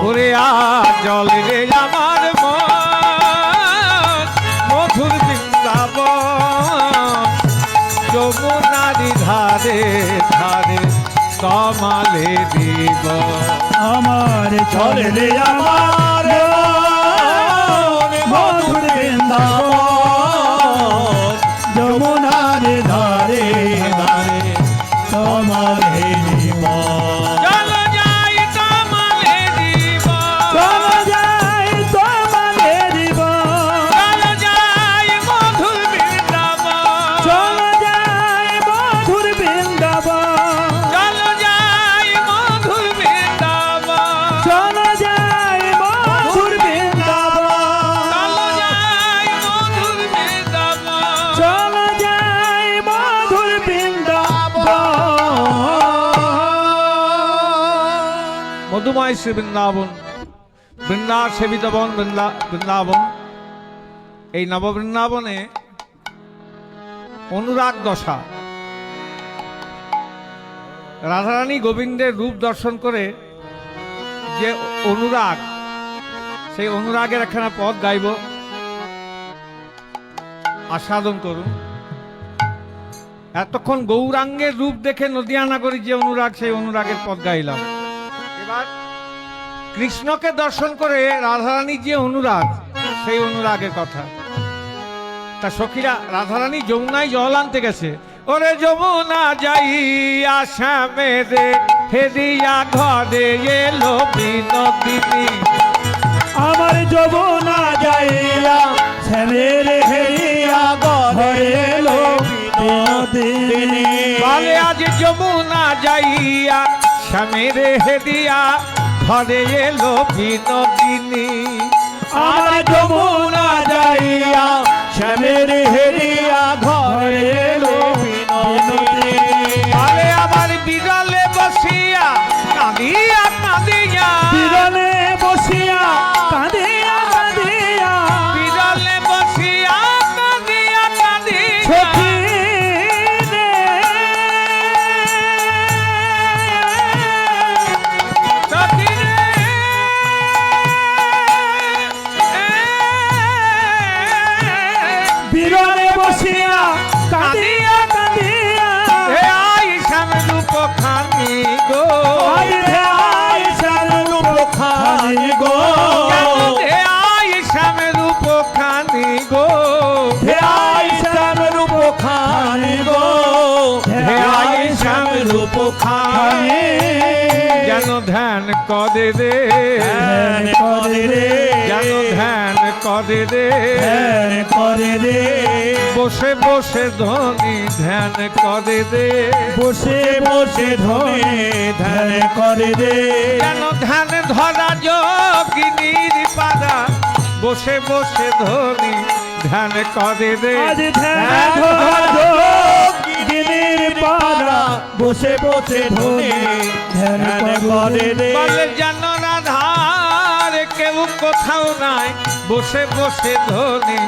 ওরে আর জলে রে আমার মন মধুর বৃন্দাবন যমুনারি ধারে ধারে তমালে দিব আমার চলে রে আমার মন মধুর বৃন্দাবন যমুনার ধারে ধারে তোমার হে জীবন চলো যাই তমালে দিব চলো যাই তোমারে জীবন চলো যাই মধুর বৃন্দাবন চলো যাই মধুর বৃন্দাবন চলো যাই মধুর বৃন্দাবন চলো যাই মধুর বৃন্দাবন চলো যাই মধুর চলো যাই মধুর বৃন্দাবন মধুময় শ্রী বৃন্দাবন বৃন্দা সেবিত বন বৃন্দাবন এই নববৃন্দাবনে অনুরাগ দশা রাধারানী গোবিন্দের রূপ দর্শন করে যে অনুরাগ সেই অনুরাগের একখানা পদ গাইব আস্বাদন করুন এতক্ষণ গৌরাঙ্গের রূপ দেখে নদিয়া নগরী যে অনুরাগ সেই অনুরাগের পদ গাইলাম এবার কৃষ্ণকে দর্শন করে রাধারানীর যে অনুরাগ সেই অনুরাগের কথা তা সখীরা রাধারানী যমুনায় জল আনতে গেছে ওরে যমুনা যাইয়া শ্যামে রে হেরিয়া ঘরে এলো বিনোদিনী আমার যমুনা যাইয়া শ্যামের হেরিয়া ঘরে এলো বিনোদিনী বলে আজ যমুনা যাইয়া শ্যামের হেরিয়া ঘরে এলো বিনোদিনী আমার যমুনা যাইয়া শ্যামের হেরিয়া ঘরে এলো বিনোদিনী বলে আমার বিরলে বসিয়া কাঁদিয়া কাঁদিয়া বিরলে বসিয়া কাঁদিয়া কাঁদিয়া বিরলে বসিয়া কাঁদিয়া কাঁদিয়া সখী রে সখী রে, বিরলে বসিয়া কাঁদিয়া কাঁদিয়া হে আই শ্যাম রূপ খানি গো আয় আয় সারূপ খানি গো হে আই শ্যাম রূপ খানি গো হে আয় সারূপ খানি গো হে আয় সারূপ খানি যেন ধ্যান করে রে ধ্যান করে রে যেন ধ্যান করে রে ধ্যান করে রে বসে বসে ধনী ধ্যান করে রে বসে বসে ধনে ধ্যান করে রে যেন ধ্যান ধরা যোগিনীর পাদা বসে বসে ধনী ধ্যান করে রে আজ ধ্যান ধরা যোগিনীর পারা বসে বসে ধনে ধ্যান করে রে বলে যেন রাধার কেউ কোথাও নাই বসে বসে ধনী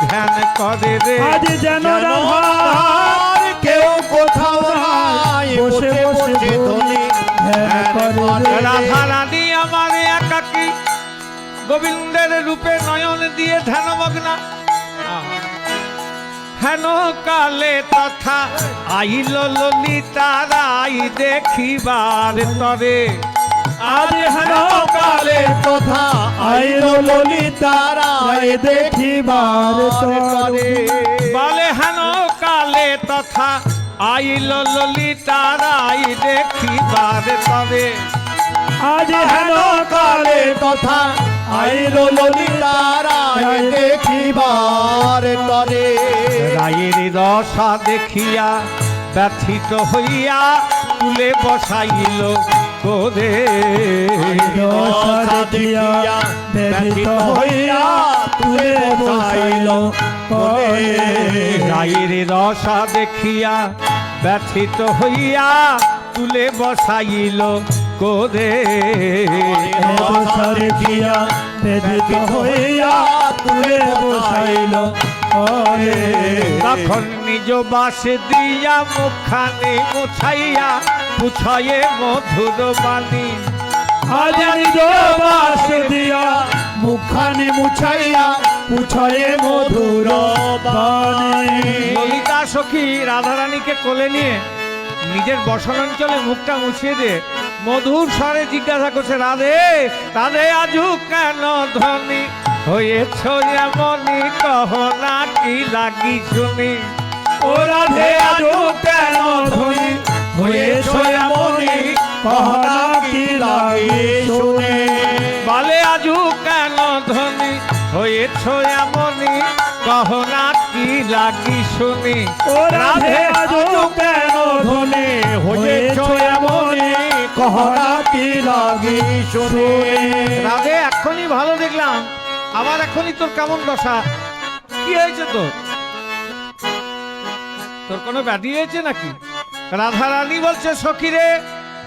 ধ্যান করে রে আজ যেন রাধার কেউ কোথাও নাই বসে বসে ধনে ধ্যান করে রে রাধা রানী আমার একাকী গোবিন্দের রূপে নয়ন দিয়ে ধ্যানমগ্না হেন কালে তথা আইল ললিতা রাই দেখিবার তরে আজ হেন কালে তথা আইল ললিতা রায় দেখিবার তরে বলে হেন কালে তথা আইল ললিতা রাই দেখিবার তরে আজ হেন কালে তথা আইল ললিতা রায় দেখিবার তরে রায়ের দশা দেখিয়া ব্যথিত হইয়া তুলে বসাইল কোরে দশা দেখিয়া ব্যথিত হইয়া তুলে বসাইল করে রায়ের দশা দেখিয়া ব্যথিত হইয়া তুলে বসাইল কোরে দশা দেখিয়া ব্যথিত হইয়া তুলে বসাইল ঘরে। তখন নিজ বাসে দিয়া মুখখানি মুছাইয়া পুছয়ে মধুর বাণী। হাজারি বাস দিয়া মুখখানি মুছাইয়া পুছয়ে মধুর বাণী। ললিতা সখী রাধারানীকে কোলে নিয়ে নিজের বসন অঞ্চলে মুখটা মুছিয়ে দিয়ে মধুর স্বরে জিজ্ঞাসা করছে, রাধে রাধে আজু কেন ধনী হয়েছ এমনি, কহ না কি লাগি শুনি। ও রাধে আজু কেন ধনী হয়েছ এমনি, কহ না কি লাগে শুনে। বলে আজু কেন ধনী হয়েছ এমনি, কহ না কি লাগি শুনি। ও রাধে আজু কেন ধনী হয়েছ এমনি, কহ না কি লাগে শুনে। রাধে এখনই ভালো দেখলাম, আবার এখনই তোর কেমন দশা, কি হয়েছে তোর? তোর কোনো ব্যাধি হয়েছে নাকি? রাধা রানী বলছে, সখী রে,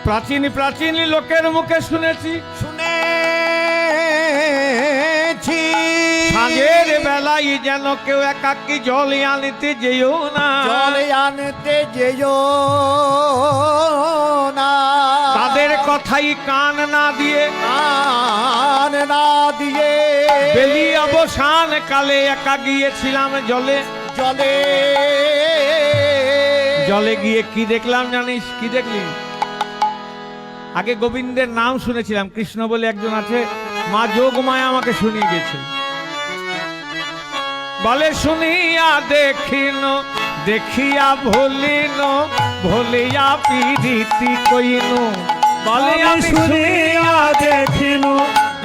প্রাচীন প্রাচীন লোকের মুখে শুনেছি সাঁঝের বেলায় যেন কেউ একাকী জল আনিতে যেও না, জল আনতে যেও না, তাদের কথাই কান না দিয়ে কান না দিয়ে বেলি অবসান কালে একা গিয়েছিলাম জলে। জলে জলে গিয়ে কি দেখলাম জানিস? কি দেখলি? আগে গোবিন্দের নাম শুনেছিলাম, কৃষ্ণ বলে একজন আছে, মা যোগমায়া আমাকে শুনিয়ে গেছে। বলে শুনিয়া দেখিন দেখিয়া ভুলিন, ভুলিয়া প্রীতি কইন। বলে আমি শুনিয়া দেখিনু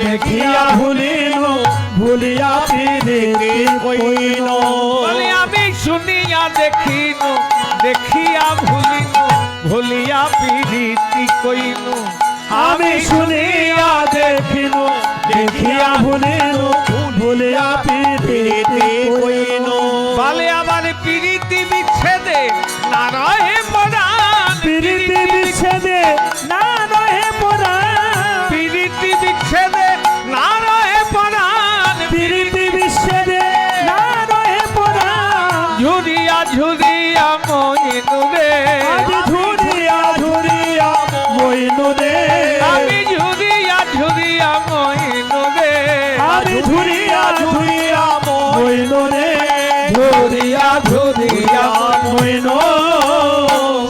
দেখিয়া ভুলিনু, ভুলিয়া প্রীতি কইন। বলে আমি শুনিয়া দেখিন দেখিয়া ভুলিন, ভুলিয়া প্রীতি কইন। আমি শুনিয়া দেখিনু দেখিয়া ভুলিনু, ভুলিয়া প্রীতি কইন। বলে আবার প্রীতি বিচ্ছেদে না রহে পরাণ, প্রীতি বিচ্ছেদে না রহে পরাণ, প্রীতি বিচ্ছেদে না রহে পরাণ। প্রীতি বিচ্ছেদে না রহে পরাণ। ঝুরিয়া ঝুরিয়া মইনু রে, আজ ঝুরিয়া ঝুরিয়া মইনু রে, আমি ঝুরিয়া ঝুরিয়া মইনু রে, আমি ঝুরিয়া ঝুরিয়া মইনু রে, ঝুরিয়া ঝুরিয়া মইনু।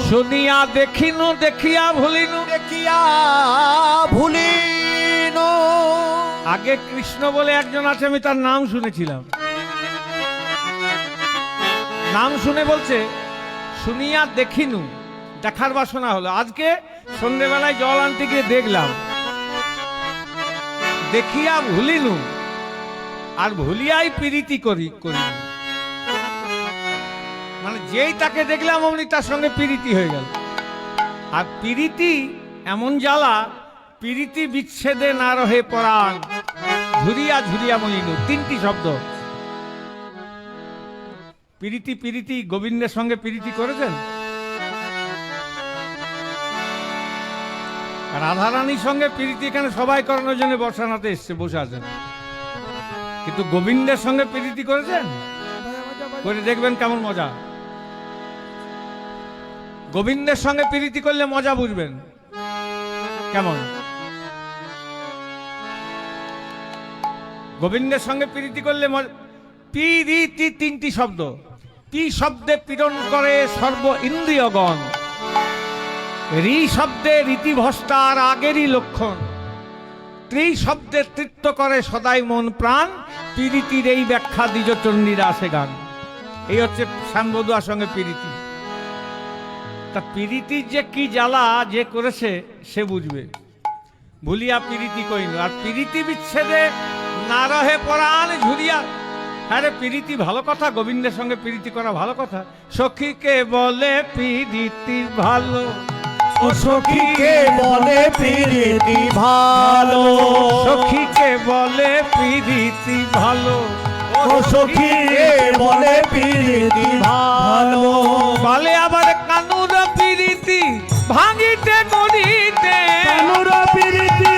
শুনিয়া দেখিনু দেখিয়া ভুলিনু। দেখিয়া ভুলিন। আগে কৃষ্ণ বলে একজন আছে, আমি তার নাম শুনেছিলাম, নাম শুনে বলছে শুনিয়া দেখিনু, দেখার বাসনা হলো। আজকে সন্ধ্যেবেলায় জল আনতে গিয়ে দেখলাম, দেখিয়া ভুলিনু, আর ভুলিয়াই প্রীতি করি। মানে যেই তাকে দেখলাম অমনি তার সঙ্গে প্রীতি হয়ে গেল। আর প্রীতি এমন জ্বালা, প্রীতি বিচ্ছেদে না রহে পরাণ। ঝুরিয়া ঝুরিয়া মইনু, তিনটি শব্দ। প্রীতি প্রীতি, গোবিন্দের সঙ্গে প্রীতি করেছেন? রাধারানীর সঙ্গে প্রীতি এখানে সবাই করানোর জন্য বর্ষানাতে এসছে, বসে আছেন, কিন্তু গোবিন্দের সঙ্গে প্রীতি করেছেন? করে দেখবেন কেমন মজা। গোবিন্দের সঙ্গে প্রীতি করলে মজা বুঝবেন কেমন। গোবিন্দের সঙ্গে প্রীতি করলে প্রীতি তিনটি শব্দ। পি শব্দে পীড়ন করে সর্ব ইন্দ্রিয়গণ, রি শব্দে রীতিভ্রষ্টার আগেরই লক্ষণ, ত্রি শব্দে তৃপ্ত করে সদাই মন প্রাণ, প্রীতির এই ব্যাখ্যা দ্বিজচণ্ডীরা আসে গান। এই হচ্ছে শ্যামবধুয়ার সঙ্গে প্রীতি। তা প্রীতির যে কি জ্বালা যে করেছে সে বুঝবে। ভুলিয়া প্রীতি কইল, আর প্রীতি বিচ্ছেদে না রহে পরাণ। ঝুরিয়া, হ্যাঁ রে, প্রীতি ভালো কথা, গোবিন্দের সঙ্গে প্রীতি করা ভালো কথা। সখীকে বলে প্রীতি ভালো, ও সখীকে বলে প্রীতি ভালো, সখীকে বলে প্রীতি ভালো, ও সখীকে বলে প্রীতি ভালো। বলে আবার কানুর প্রীতি ভাঙিতে গড়িতে, কানুর প্রীতি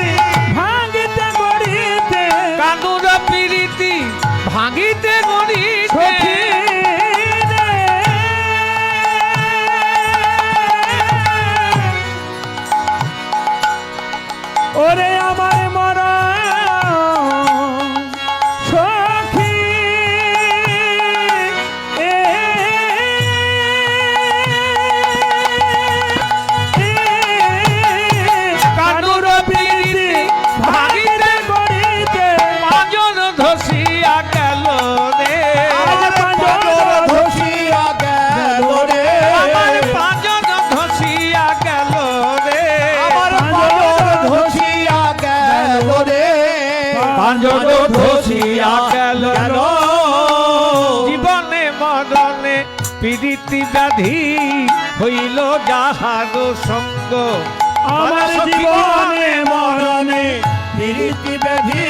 ভাঙিতে গড়িতে, পীড়িতি ব্যাধি হইল যাহার সঙ্গ। আমার জীবনে মরণে প্রীতি ব্যাধি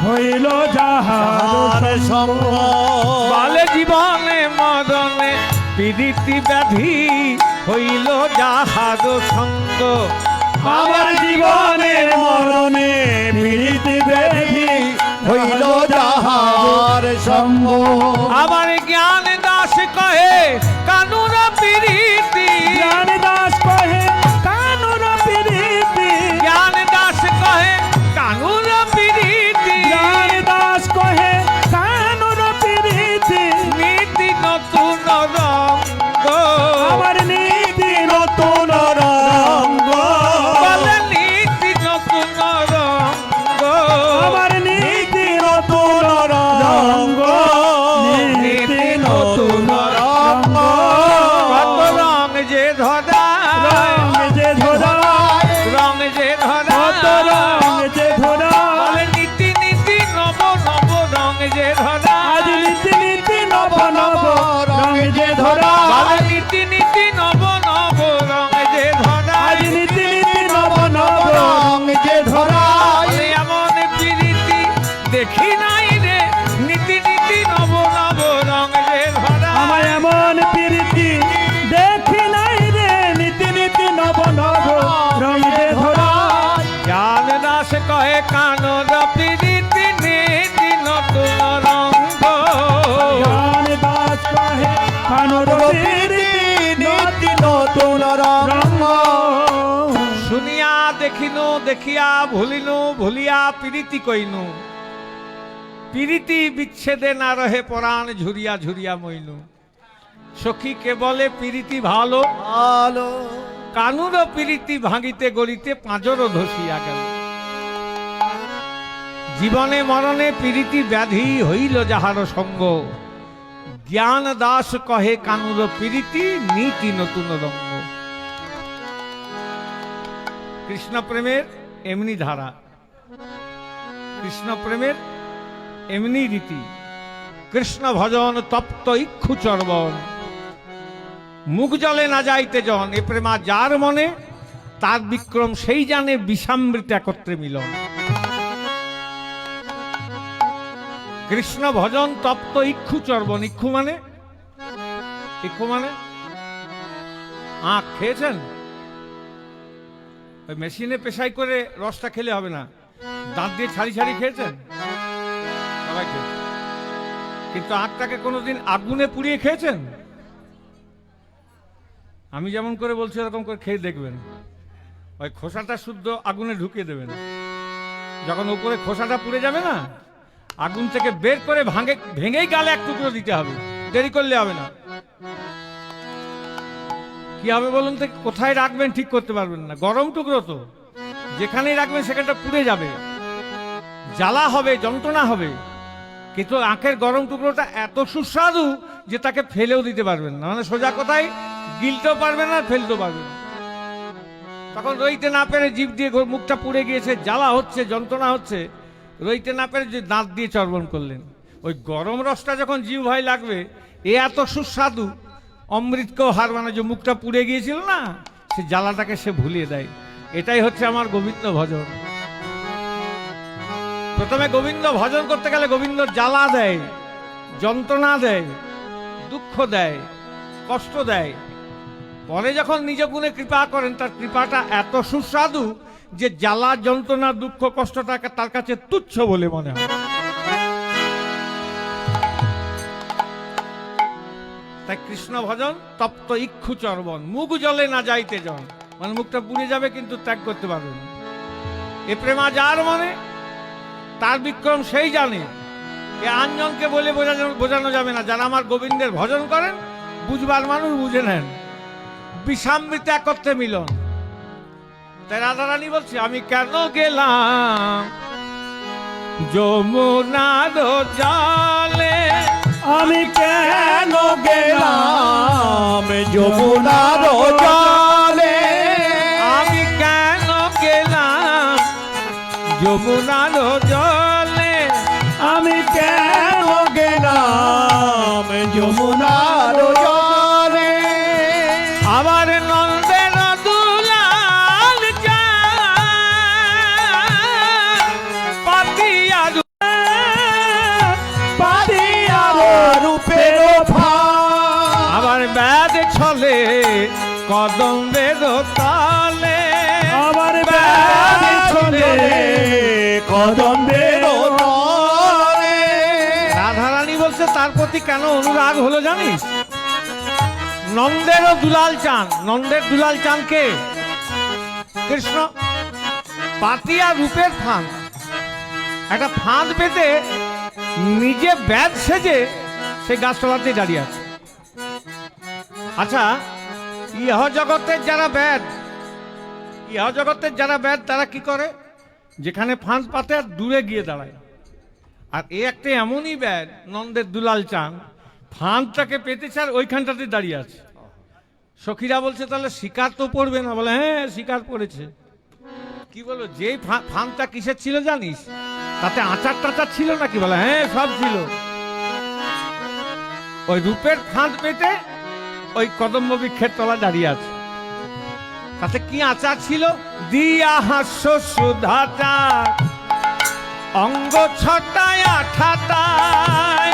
হইল যাহার সঙ্গ। বলে জীবনে মরণে পীড়িতি ব্যাধি হইল যাহার সঙ্গ। আমার জীবনে মরণে প্রীতি ব্যাধি হইল যাহার সঙ্গ। আমার জ্ঞান দাস কহে কানুর পীড়িতি, জ্ঞান দাস কহে কানুর প্রীতি, জ্ঞান দাস কহে কানুর পীড়িতি, জ্ঞান দাস কহে কানুর প্রীতি। নীতি নতুন রঙ্গ, আমার নীতি নতুন রঙ্গ, বলে নীতি নতুন রঙ্গ, আমার নীতি নতুন রঙ্গ, নীতি নতুন রঙ্গ। কত রং যে ধরা, রং যে ধরা, রং যে ধরা, কত রং যে ধরা, বলে নীতি নীতি নব নব রং যে ধরা, আজ নীতি নীতি নব নব রং যে ধরা, বলে নীতি নীতি নব নব রং যে ধরা, আজ নীতি নীতি নব নব রং যে ধরা। বলে এমন প্রীতি দেখি নাই রে, নীতি নীতি নব নব রং যে ধরা। আমার এমন প্রীতি দেখি নাই রে, নীতি নীতি নব নব রং যে ধরা। জ্ঞান দাস কহে কানর প্রীতি নীতি নতুন রঙ্গ। জ্ঞান দাস কহে কানুর প্রীতি নীতি নতুন রঙ্গ। শুনিয়া দেখিনু দেখিয়া ভুলিনু ভুলিয়া প্রীতি কইনু, প্রীতি বিচ্ছেদে না রহে পরাণ ঝুরিয়া ঝুরিয়া মইনু। সখী কে বলে প্রীতি ভালো, ভালো কানুর প্রীতি ভাঙিতে গড়িতে পাঁজরও ধসিয়া গেল। জীবনে মরণে প্রীতি ব্যাধি হইল যাহার সঙ্গ। জ্ঞান দাস কহে কানুর প্রীতি নীতি নতুন রঙ্গ। কৃষ্ণ প্রেমের এমনি ধারা, কৃষ্ণ প্রেমের এমনি রীতি। কৃষ্ণ ভজন তপ্ত ইক্ষু চর্বণ, মুখ জলে না যাইতে জন। এ প্রেমা যার মনে, তার বিক্রম সেই জানে বিষামৃত একত্রে মিলন। কৃষ্ণ ভজন তপ্ত ইক্ষু চর্বণ। ইক্ষু মানে, ইক্ষু মানে আখ খেয়েছেন? ওই মেশিনে পেশাই করে রসটা খেলে হবে না, দাঁত দিয়ে ছাড়ি ছাড়ি খেয়েছেন? সবাই খেয়েছে। কিন্তু আখটাকে কোনোদিন আগুনে পুড়িয়ে খেয়েছেন? আমি যেমন করে বলছি এরকম করে খেয়ে দেখবেন। ওই খোসাটা শুদ্ধ আগুনে ঢুকিয়ে দেবেন, যখন উপরে খোসাটা পুড়ে যাবে না, আগুন থেকে বের করে ভেঙেই গালে এক টুকরো দিতে হবে, দেরি করলে হবে না। কি হবে বলুন তো? কোথায় রাখবেন ঠিক করতে পারবেন না, গরম টুকরো তো, যেখানেই রাখবেন সেখানটা পুড়ে যাবে, জ্বালা হবে, যন্ত্রণা হবে। কিন্তু আখের গরম টুকরোটা এত সুস্বাদু যে তাকে ফেলেও দিতে পারবেন না, মানে সোজা কথায় গিলতেও পারবেন না, ফেলতেও পারবেন না। তখন রইতে না পেরে জিভ দিয়ে মুখটা পুড়ে গিয়েছে, জ্বালা হচ্ছে, যন্ত্রণা হচ্ছে, রইতে না পেরে যে দাঁত দিয়ে চর্বণ করলেন। ওই গরম রসটা যখন জিভ ভাই লাগবে, এ এত সুস্বাদু, অমৃতকেও হার মানে, যে মুখটা পুড়ে গিয়েছিল না, সে জ্বালাটাকে সে ভুলিয়ে দেয়। এটাই হচ্ছে আমার গোবিন্দ ভজন। প্রথমে গোবিন্দ ভজন করতে গেলে গোবিন্দ জ্বালা দেয়, যন্ত্রণা দেয়, দুঃখ দেয়, কষ্ট দেয়। পরে যখন নিজ গুণে কৃপা করেন, তার কৃপাটা এত সুস্বাদু যে জ্বালা, যন্ত্রণা, দুঃখ, কষ্টটাকে তার কাছে তুচ্ছ বলে মনে হয়। তাই কৃষ্ণ ভজন তপ্ত ইক্ষু চর্বণ, মুখ জলে না যাইতে জন, মানে মুখটা পুড়ে যাবে কিন্তু ত্যাগ করতে পারবে না। এ প্রেমা যার মনে, তার বিক্রম সেই জানে। এ আঞ্জনকে বলে বোঝানো যাবে না। যারা আমার গোবিন্দের ভজন করেন, বুঝবার মানুষ বুঝে নেন, বিষামৃত একত্রে মিলন। তাই রাধারানী বলছি, আমি কেন গেলাম যমুনার জলে, আমি কেন গেলাম যমুনার জলে, আমি কেন গেলাম যমুনার জলে, আমি কেন গেলাম যমুনার জলে, কদম্বের তলে আমার ব্যাগ ছোলে কদম্বের তলে। রাধারানী বলছে তার প্রতি কেন অনুরাগ হলো জানিস? নন্দেরও দুলাল চান। নন্দের দুলাল চান কে? কৃষ্ণ। পাতিয়া রূপের ফাঁদ, একটা ফাঁদ পেতে নিজে ব্যাগ সেজে সেই গাছতলাতে দাঁড়িয়ে আছে। আচ্ছা, ইহ জগতের যারা ব্যাদ তারা কি করে? যেখানে ফাঁদ পাতে আর দূরে গিয়ে দাঁড়ায়। আর এ একটা এমনই ব্যাদ, নন্দের দুলাল চান, ফাঁদটাকে পেতেছে আর ওইখানটাতে দাঁড়িয়ে আছে। সখীরা বলছে তাহলে শিকার তো পড়বে না? বলে হ্যাঁ, শিকার পড়েছে। কি বলো, যে ফাঁদটা কিসের ছিল জানিস? তাতে আচার টাচার ছিল নাকি? বলে হ্যাঁ, সব ছিল। ওই রূপের ফাঁদ পেতে ওই কদম্ব বৃক্ষের তলা দাঁড়িয়ে আছে। তাতে কি আচার ছিল? দিয়া হাস্য সুধাচার, অঙ্গ ছটায় আঠাটায়।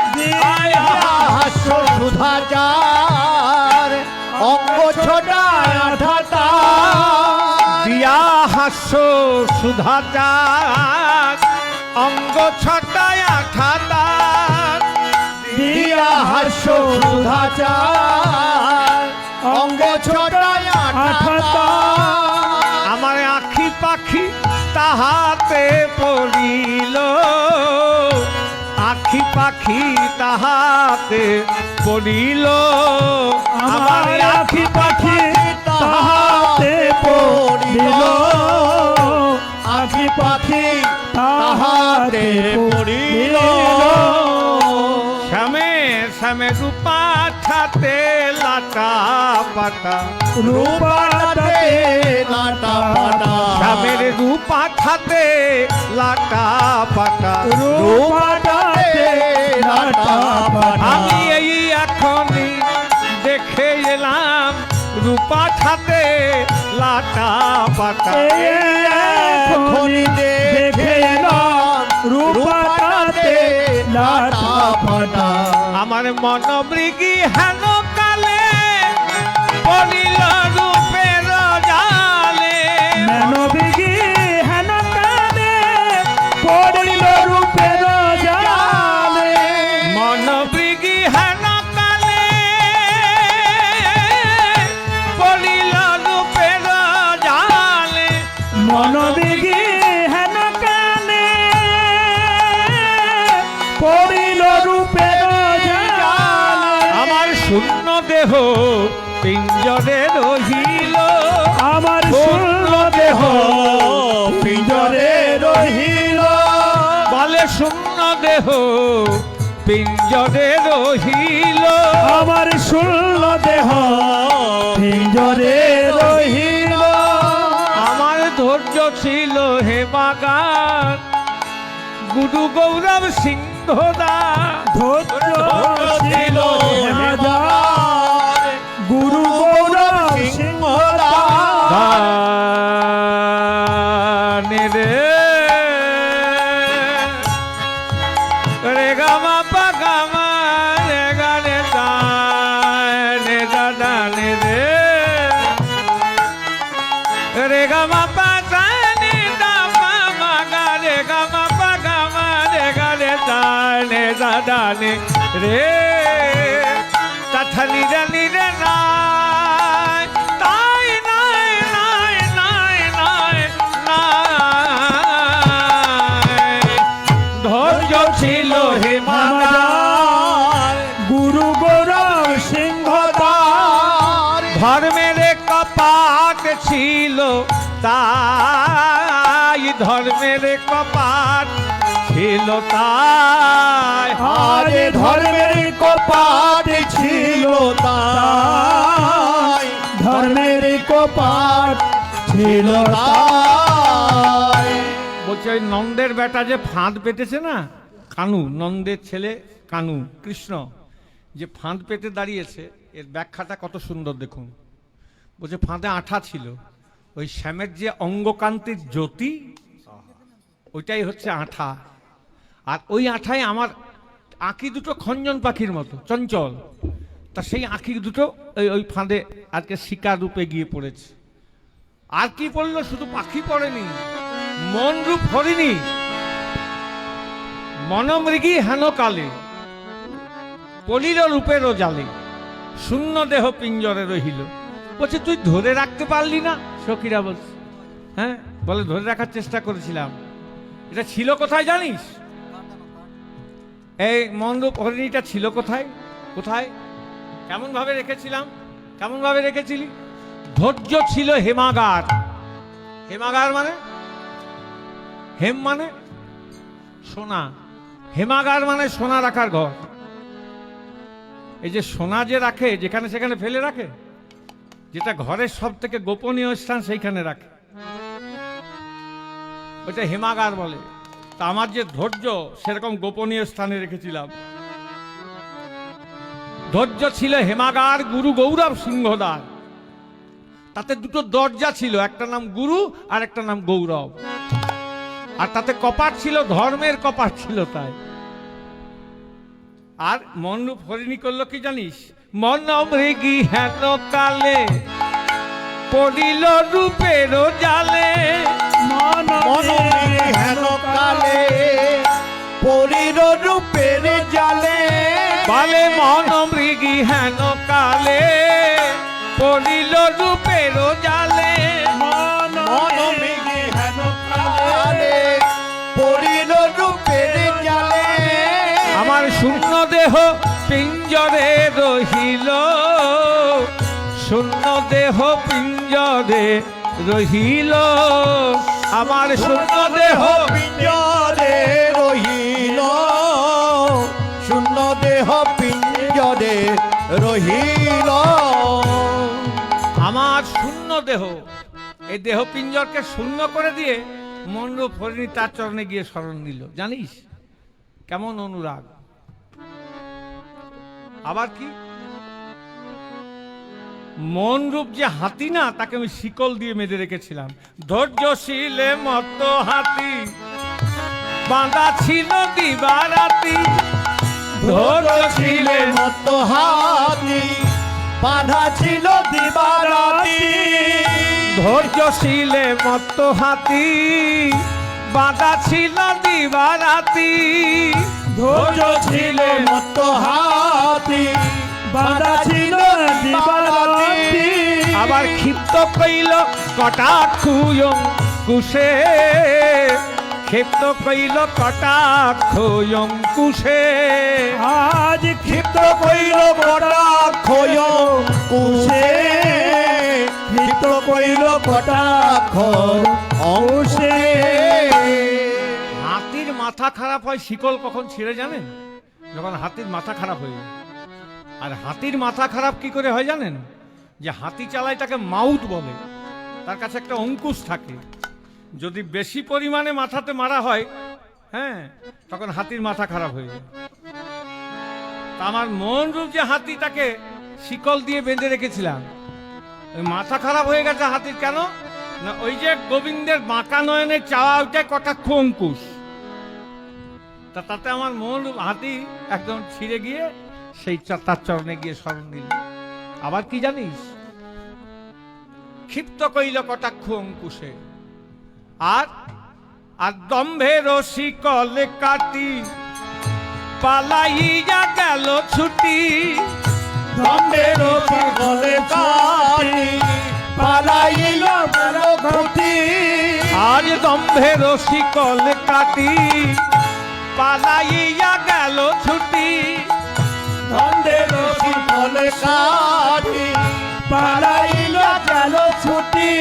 হাস্য সুধাচার, অঙ্গ ছোটায় আঠাটা। দিয়া হাস্য সুধাচার, অঙ্গ ছটায় আঠাটায়। দিয়া হাস্য সুধাচার, অঙ্গ ছোটায় আঠাটা। আমার আখি পাখি তাহাতে পড়িল, আখি পাখি তাহাতে পড়িল। আমার আখি পাখি তাহাতে পড়িল, আখি পাখি তাহাতে পড়িল। শ্যামে শ্যামে রূপা ছাতে লাটা পাটা, রূপাটাতে লাটা পাটা। শ্যামের রূপা ছাতে লাটা পাটা। রূপাটাতে লাটা পাটা। আমি এই এখনই দেখে এলাম রূপা ছাতে লাটা পাটা। এখনই দেখে এলাম রূপাটাতে লাটা পাটা। আমার মন মৃগী হেন কালে পড়িল রূপের জালে। মানবিকী হেন কালে পড়িল রূপের জালে। মন মৃগী হেন কালে পড়িল রূপের জালে। মানবিকী হেন কালে পড়িল রূপের জালে। আমার শূন্য দেহ পিঞ্জরে রহিল, আমার শূন্য দেহ পিঞ্জরে রহিল। বলে শূন্য দেহ পিঞ্জরে রহিল। আমার শূন্য দেহ পিঞ্জরে রহিল। আমার ধৈর্য ছিল হে বাগান গুরু গৌরব সিংহ দা। ধৈর্য ছিল হেমাদার গুরু গৌরব সিংহ গানে রে গামা পা গামা রে গানে দানে দানে রে গামা পা দানে দামা মা গা রে গামা পা গামা রে গানে দানে দানে রে তাথানি জানি রে নাই তাই নাই নাই নাই নাই নাই। ধৈর্য ছিল হে মাতা গুরু গৌরব সিংহ ধর্মের কপাট ছিল তাই, ধর্মের কপাট ছিল তাই। আরে ধর্মের কপাট ছিল তাই, ধর্মের কপাট ছিল তাই। বলছে ওই নন্দের বেটা যে ফাঁদ পেতেছে না, কানু, নন্দের ছেলে কানু, কৃষ্ণ যে ফাঁদ পেতে দাঁড়িয়েছে, এর ব্যাখ্যাটা কত সুন্দর দেখুন। বলছে ফাঁদে আঠা ছিল, ওই শ্যামের যে অঙ্গকান্তির জ্যোতি ওইটাই হচ্ছে আঠা। আর ওই আঠায় আমার আঁকি দুটো খঞ্জন পাখির মতো চঞ্চল, তা সেই আঁখি দুটো ওই ফাঁদে আজকে শিকার রূপে গিয়ে পড়েছে। আর কি পড়লো? শুধু পাখি পড়েনি, মন রূপ হরিণী, মনমৃগী হেন কালে, পলিল রূপেরও জালে, শূন্য দেহ পিঞ্জরে রহিল। বলছে তুই ধরে রাখতে পারলি না? সখীরা বলছে হ্যাঁ, বলে ধরে রাখার চেষ্টা করেছিলাম। এটা ছিল কোথায় জানিস? এই মনরূপ হরিণীটা ছিল কোথায়? কোথায়? কেমন ভাবে রেখেছিলাম? কেমন ভাবে রেখেছিলি? ধৈর্য ছিল হেমাগার। হেমাগার মানে হেম মানে সোনা, হেমাগার মানে সোনা রাখার ঘর। এই যে সোনা যে রাখে যেখানে সেখানে ফেলে রাখে, যেটা ঘরের সব থেকে গোপনীয় স্থান সেইখানে রাখে, ওইটা হেমাগার বলে। তা আমার যে ধৈর্য সেরকম গোপনীয় স্থানে রেখেছিলাম। ধৈর্য ছিল হেমাগার গুরু গৌরব সিংহদার। তাতে দুটো দরজা ছিল, একটা নাম গুরু আর একটা নাম গৌরব। আর তাতে কপাট ছিল, ধর্মের কপাট ছিল। তাই আর মনরূপ হরিণী করলো কি জানিস? মনমৃগী হেন কালে, পড়িল রূপের জালে, মনমৃগী হেন কালে, পড়িল রূপের জালে। বলে মনমৃগী হেন কালে, পড়িল রূপের জালে, মনমৃগী হেন কালে, পড়িল রূপের জালে। আমার শূন্য দেহ পিঞ্জরে রহিল, শূন্য দেহ পিঞ্জরে রহিল, আমার শূন্য দেহ পিঞ্জরে রহিল, শূন্য দেহ পিঞ্জরে রহিল। আমার শূন্য দেহ, এই দেহ পিঞ্জরকে শূন্য করে দিয়ে মনরূপ হরিণী তার চরণে গিয়ে শরণ নিল। জানিস কেমন অনুরাগ? আবার কি মনরূপ যে হাতি না, তাকে আমি শিকল দিয়ে বেঁধে রেখেছিলাম। ধৈর্যশীলে মত হাতি, বাঁধা ছিল দিবারাতি। ধৈর্যশীলে মত হাতি, বাঁধা ছিল দিবারাতি। ধৈর্যশীলে মত হাতি, বাঁধা ছিল দিবারাতি। ধৈর্যশীলে মত হাতি, বাঁধা ছিল দিবারাতি। আবার ক্ষিপ্ত কইল কটাক্ষুয় কুশে, ক্ষিপ্ত কইল কটাক্ষুয় কুশে। আজ ক্ষিপ্ত কইল কটাক্ষয় কুশে, ক্ষিপ্ত কইল কটাক্ষ অংশে। হাতির মাথা খারাপ হয় শিকল কখন ছিঁড়ে জানেন? যখন হাতির মাথা খারাপ হয়ে যায়। আর হাতির মাথা খারাপ কি করে হয় জানেন? যে হাতি চালায় তাকে মাউথ বলে, তার কাছে একটা অঙ্কুশ থাকে। যদি বেশি পরিমাণে মাথাতে মারা হয়, হ্যাঁ, তখন হাতির মাথা খারাপ হয়ে যায়। তা আমার মন রূপ যে হাতি, তাকে শিকল দিয়ে বেঁধে রেখেছিলাম। ওই মাথা খারাপ হয়ে গেছে হাতির। কেন না, ওই যে গোবিন্দের বাঁকা নয়নের চাওয়া, ওইটাই কটাক্ষ অঙ্কুশ। তা তাতে আমার মন রূপ হাতি একদম ছিঁড়ে গিয়ে সেই তার চরণে গিয়ে শরণ দিল। আবার কি জানিস? ক্ষিপ্ত কইল কটাক্ষ অঙ্কুশে। আর আর দম্ভের শিকল কাটি, পালাইয়া গেল ছুটি। দম্ভের শিকল কাটি, পালাইল গেল ছুটি। আজ দম্ভের শিকল কাটি, পালাইয়া গেল ছুটি। দম্ভের শিকল কাটি, পালাইল গেল ছুটি।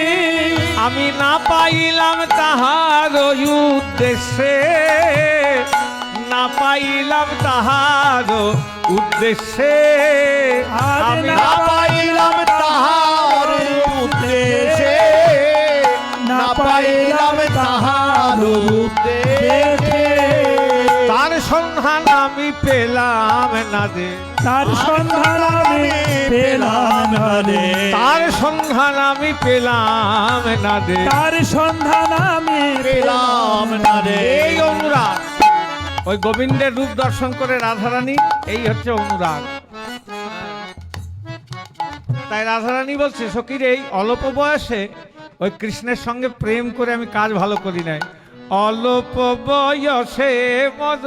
আমি না পাইলাম তাহার উদ্দেশ্যে, না পাইলাম তাহার উদ্দেশ্যে। আমি না পাইলাম তাহার উদ্দেশ্যে, না পাইলাম তাহার উদ্দেশ্যে। তার সন্ধান আমি পেলাম না রে, তার সন্ধান আমি পেলাম না রে, তার সন্ধান আমি পেলাম না রে, তার সন্ধান আমি পেলাম না রে। এই অনুরাগ, ওই গোবিন্দের রূপ দর্শন করে রাধারানী, এই হচ্ছে অনুরাগ। তাই রাধারানী বলছে সখীর এই অল্প বয়সে ওই কৃষ্ণের সঙ্গে প্রেম করে আমি কাজ ভালো করি নাই। অল্প বয়সে মদ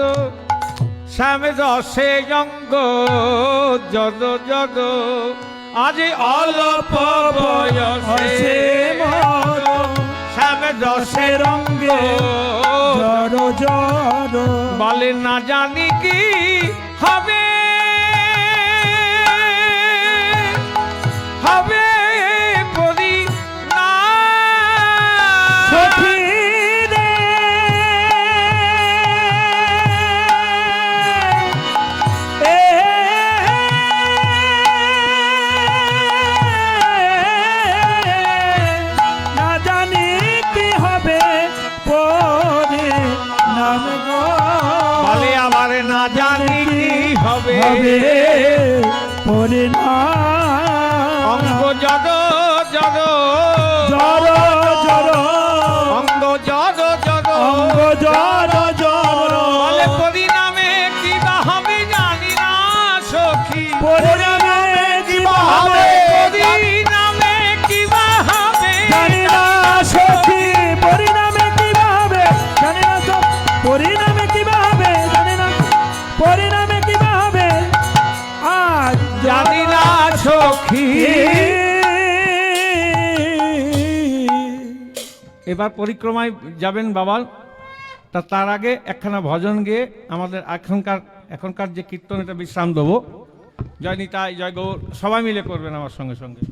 শ্যাম রসে অঙ্গ জদ জদ, আজ অল্প বয়সে মদ শ্যাম রসে রঙ্গে জড় জড়, বলে না জানি কি হবে হবে পরি না সখী রে না জানি কি হবে পরে নাম গো, বলে আবার না জানি কি হবে হবে পরে না অঙ্গ জড় জড় জড় জড় অঙ্গ জড় জড় অঙ্গ জড় জড়, বলে পরিণামে কি বা হবে জানি না সখী পরিণামে কি বা হবে পরিণামে কি বা হবে জানি না সখী, পরিণামে কি বা হবে জানি না তো, পরিণামে কি বা হবে জানি না, পরিণামে কি বা হবে আজ জানি না সখী। এবার পরিক্রমায় যাবেন বাবা, তার আগে একখানা ভজন গেয়ে আমাদের এখনকার যে কীর্তন এটা বিশ্রাম দেবো। জয় নিতাই জয় গৌর সবাই মিলে করবেন আমার সঙ্গে সঙ্গে।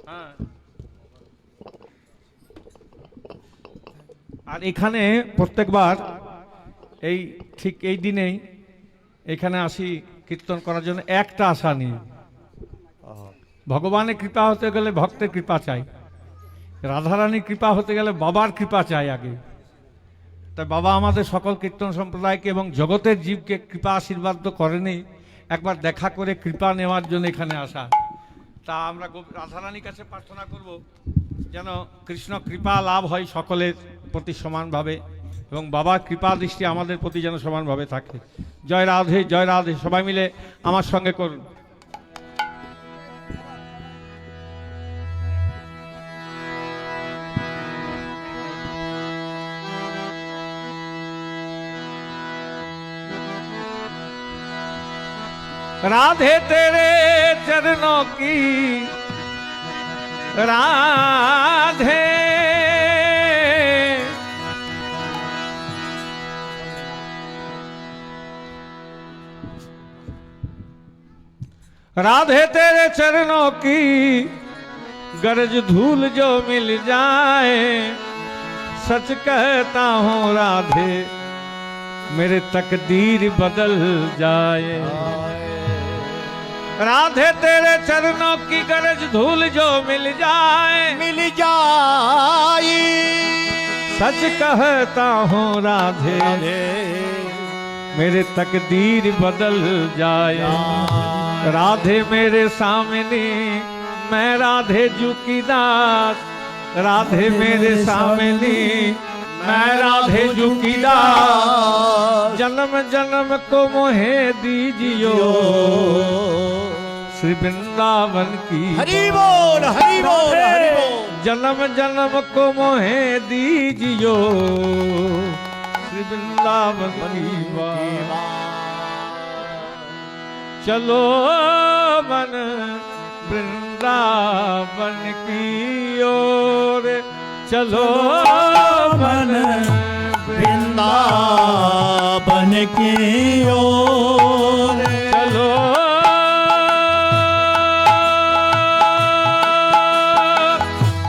হ্যাঁ। আর এখানে প্রত্যেকবার ঠিক এই দিনেই এখানে আসি কীর্তন করার জন্য একটা আশা নিয়ে। ভগবানের কৃপা হতে গেলে ভক্তের কৃপা চাই, রাধারানীর কৃপা হতে গেলে বাবার কৃপা চাই আগে। তাই বাবা আমাদের সকল কীর্তন সম্প্রদায়কে এবং জগতের জীবকে কৃপা আশীর্বাদ তো করেনি, একবার দেখা করে কৃপা নেওয়ার জন্য এখানে আসা। তা আমরা রাধারানীর কাছে প্রার্থনা করব যেন কৃষ্ণ কৃপা লাভ হয় সকলের প্রতি সমানভাবে, এবং বাবার কৃপা দৃষ্টি আমাদের প্রতি যেন সমানভাবে থাকে। জয় রাধে জয় রাধে, সবাই মিলে আমার সঙ্গে করুন। राधे तेरे चरणों की राधे, राधे तेरे चरणों की गरज धूल जो मिल जाए, सच कहता हूँ राधे मेरे तकदीर बदल जाए। राधे तेरे चरणों की गरज धूल जो मिल जाए, सच कहता हूँ राधे मेरे तकदीर बदल जाए। राधे मेरे सामने मैं राधे जू की दास, राधे मेरे सामने मैं राधे जू की दास, जन्म जन्म को मोहे दीजियो श्री वृंदावन की हरि बोल हरि बोल हरि बोल। जन्म जन्म को मोहे दीजियो श्री वृंदावन की बात। चलो मन वृंदावन की ओर, चलो मन वृंदावन की ओर, चलो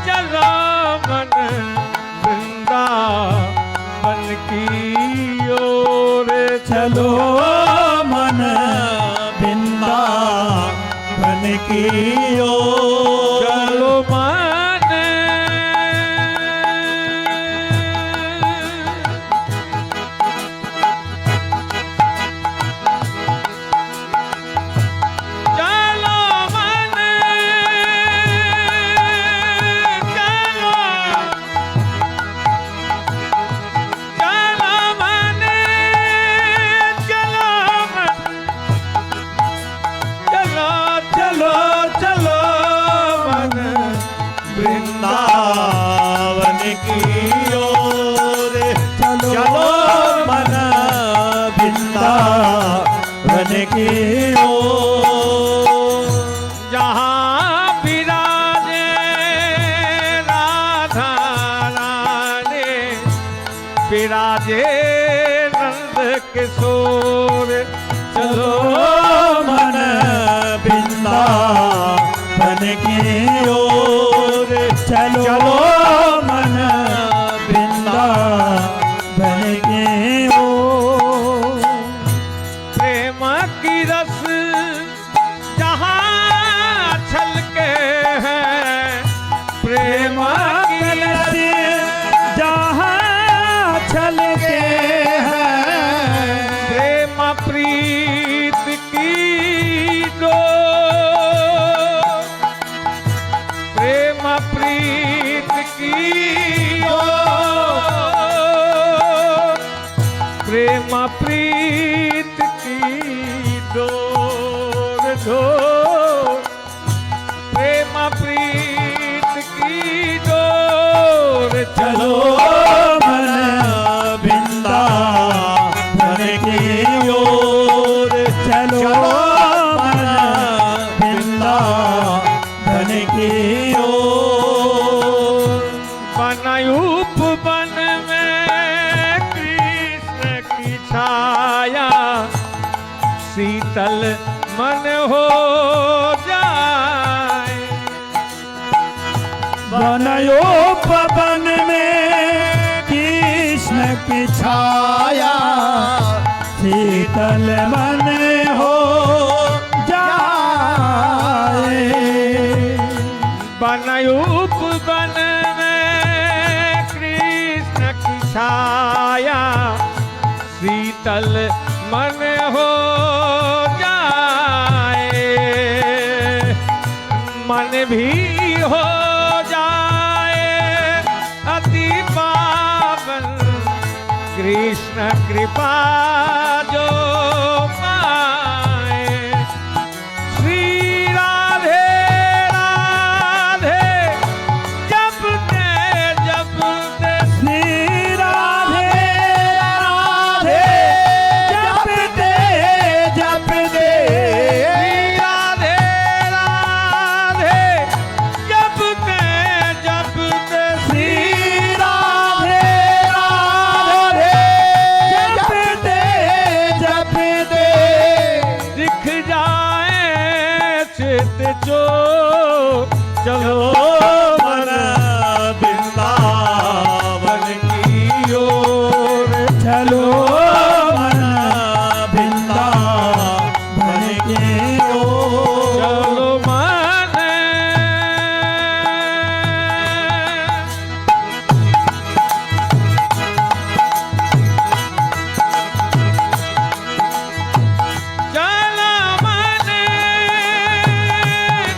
चलो मन वृंदावन की ओर, चलो मन वृंदावन की ओर, चलो मन चलो ओर। जहाँ विराजे राधा रानी विराजे नंद किशोर। चलो मन वृंदावन की ओर। चलो मन वृंदावन की ओर। प्रेम की रस जहाँ छलके हैं प्रेम की रस जहाँ छलके हैं प्रेम प्रीत की डोर। प्रेम प्रीत की डोर। प्रेम प्रीत की डोर डोर। प्रेम प्रीत की डोर। चलो मन वृंदावन की ओर। चलो मन वृंदावन की ओर। बनायूप वन में कृष्ण की छाया शीतल मन हो जाए। बनायो पवन में कृष्ण की छाया शीतल मन हो जाए। बनायूप वन में कृष्ण की छाया शीतल मन हो जाए। मन भी हो जाए अति पावन कृष्ण कृपा जो पाए। श्री राधे राधे जपते जपते श्री राधे राधे जपते जपते श्री राधे राधे जपते जपते श्री राधे राधे जपते जपते दिख जाए चित जो। चलो मन वृंदावन की ओर। चलो मन वृंदावन की ओर। चलो मन चलो मन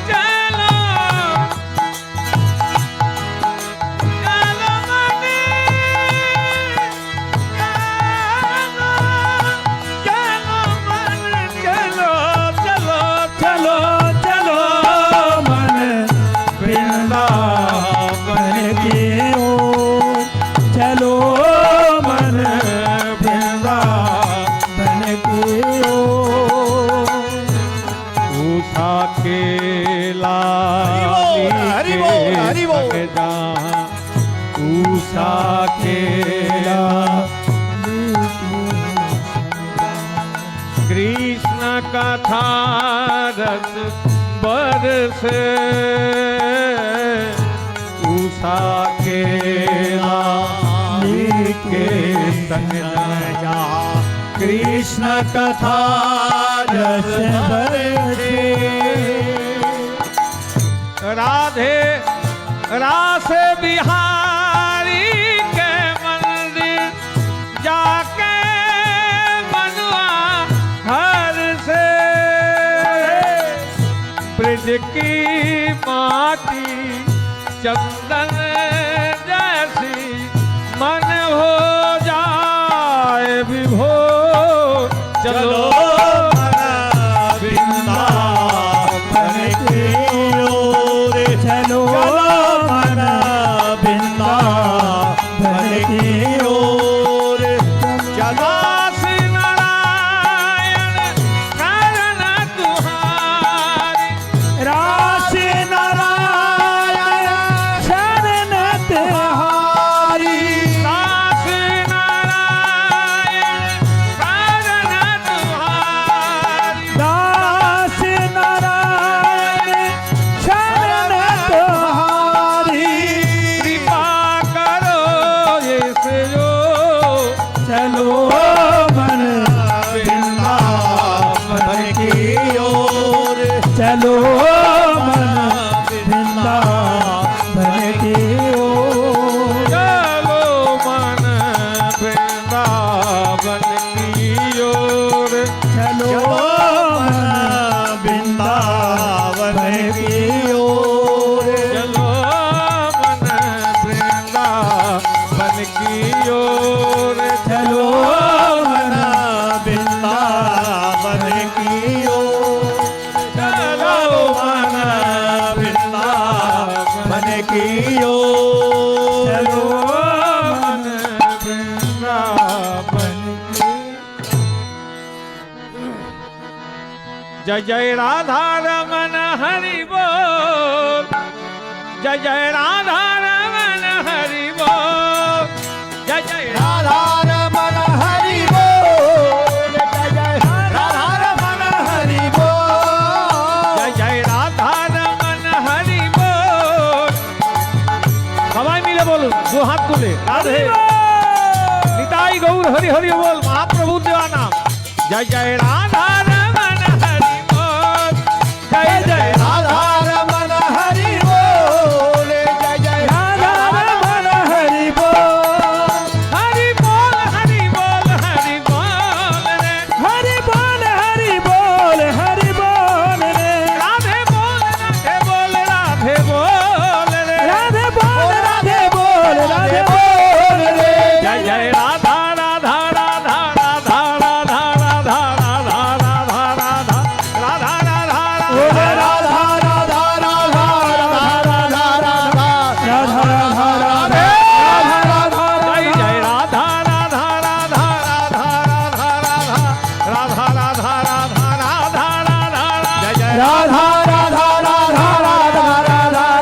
चलो चलो मन चलो मन चलो चलो चलो चलो मन वृंदावन की ओर। चलो मन वृंदावन की ओर। उषा के हरि बोल, हरि बोल। उषा के कृष्ण कथा रस बरस उषा के के संग जा कृष्ण कथा रस बरसे। राधे रास बिहारी के मंदिर जाके मनवा हर से ब्रज की माटी चंदन जैसी मन हो जाए विभोर। चलो वृंदावन की ओर। चलो मन वृंदावन की ओर। चलो दास नारायण शरण चलो मन वृंदावन की ओर। चलो मन वृंदावन की ओर। चलो मन वृंदावन की ओर। चलो मन वृंदावन की ओर। चलो मन वृंदावन की ओर। चलो मन वृंदावन की ओर। चलो मन वृंदावन की। जय जय राधा रमन हरि बोल। जय जय राधा रमन हरि बोल। जय जय राधा रमन हरि बोल। जय जय राधा रमन हरि बोल। जय जय राधा रमन हरि बोल। সবাই মিলে বলুন, দু হাত তুলে রাধে নিতাই গৌর হরি হরি বল, মহাপ্রভু দেওয়া নাম। জয় জয় রাধা রমন হরি বল। জয় জয় राधा रमन हरि बोल। जय जय राधा रमन हरि बोल। हरि बोल हरि बोल हरि बोल रे। हरि बोल हरि बोल हरि बोल रे। राधे बोल राधे बोल राधे बोल रे। राधे बोल राधे बोल राधे बोल रे। जय जय राधा राधा राधा राधा राधा राधा राधा राधा राधा राधा राधा बोले राधा। राधा राधा राधा राधा राधा राधा राधा राधे राधा राधा जय जय राधा राधा राधा राधा राधा राधा राधा राधा राधा राधा राधा जय जय राधा राधा राधा राधा राधा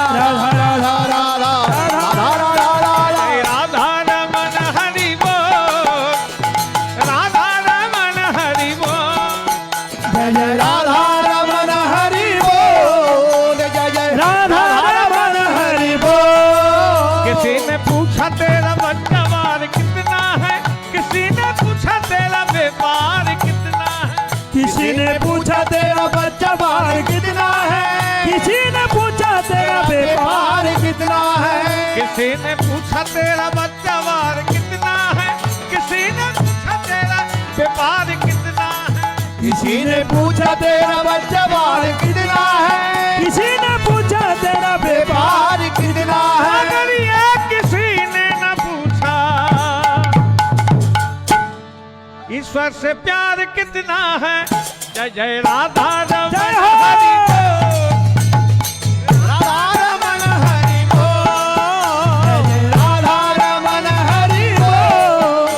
राधा राधा राधा जय राधा रमन हरि बोल। राधा रमन हरि बोल। जय जय राधा रमन हरि बोल। जय जय राधा रमन हरि बोल। किसी ने पूछा तेरा बच्चावार कितना है। किसी ने पूछा तेरा व्यापार कितना है। किसी ने पूछा तेरा बच्चा बार कितना है। किसी ने पूछा तेरा व्यापार कितना है। किसी ने पूछा तेरा बच्चावार कितना है। किसी ने पूछा तेरा व्यापार कितना है। किसी ने पूछा तेरा बच्चा बाल कितना है। किसी ने पूछा तेरा व्यापार व्यापार कितना है। अगर ये किसी ने न पूछा ईश्वर से प्यार कितना है। जय जय राधा रमन जय हो। हरि बोल। राधा रमन हरि बोल। राधा रमन हरि बोल।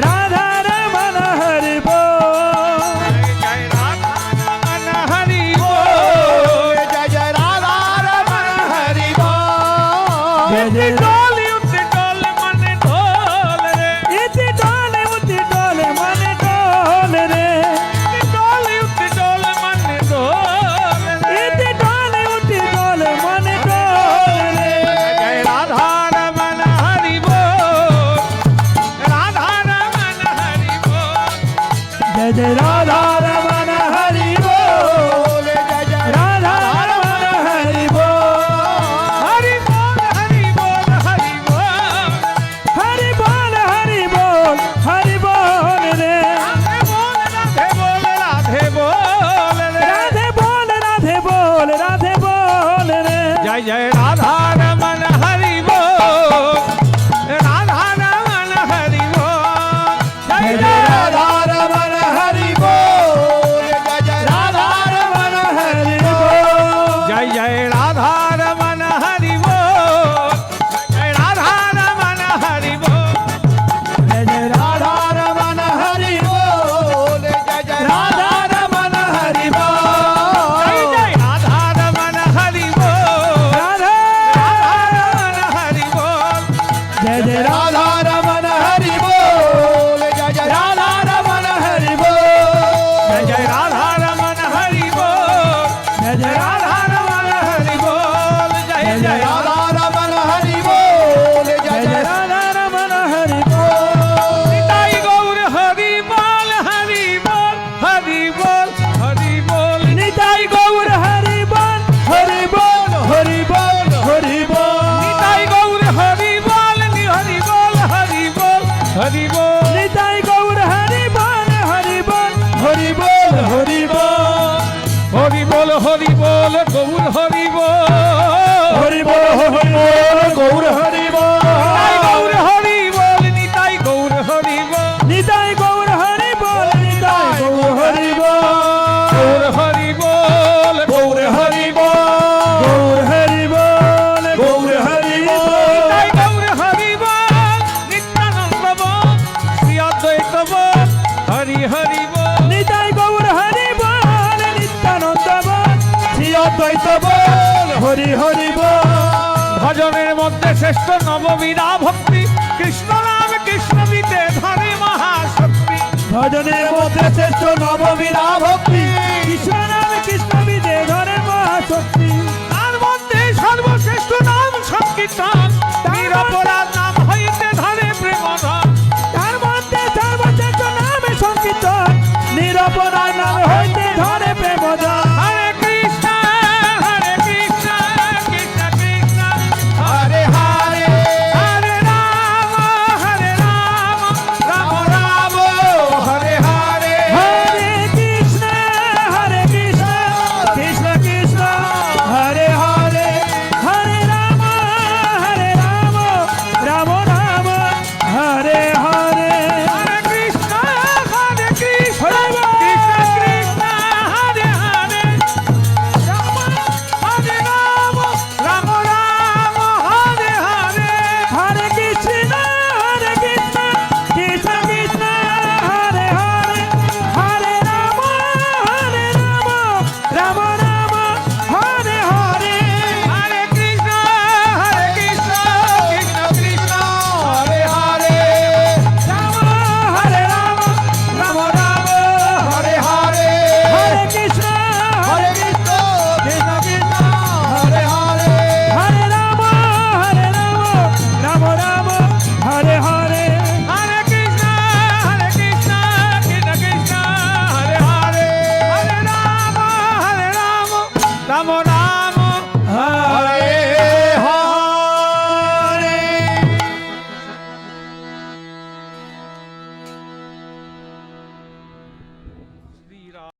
राधा रमन हरि बोल। जय राधा रमन हरि बोल। जय जय राधा रमन हरि बोल। जय जय डोली उत डोल मन ढोल रे। इति डोले उति डोले मन डोल रे। डोली उत डोल मन বল হরি বল গৌর হরি বল হরি বল হরি বল গৌর হরি বল নিতাই গৌর হরি বল নিতাই গৌর হরি বল নিতাই গৌর হরি বল নিতাই গৌর হরি বল গৌর হরি বল গৌর হরি বল গৌর হরি বল গৌর হরি বল নিতাই গৌর হরি বল নিত্যানন্দ বল শ্রী অদ্বৈত বল হরি হরি বল নিতাই গৌর হরি বল নিত্যানন্দ বল শ্রী অদ্বৈত বল হরি হরি বল ভজনের মধ্যে শ্রেষ্ঠ নববীরা ভক্তি কৃষ্ণ নাম কৃষ্ণ দিতে ধরে মহাশক্তি ভজনের মধ্যে শ্রেষ্ঠ নববীরা ভক্তি কৃষ্ণ নাম কৃষ্ণ বিদে ধরে মহাশক্তি তার মধ্যে সর্বশ্রেষ্ঠ নাম সংকীর্তন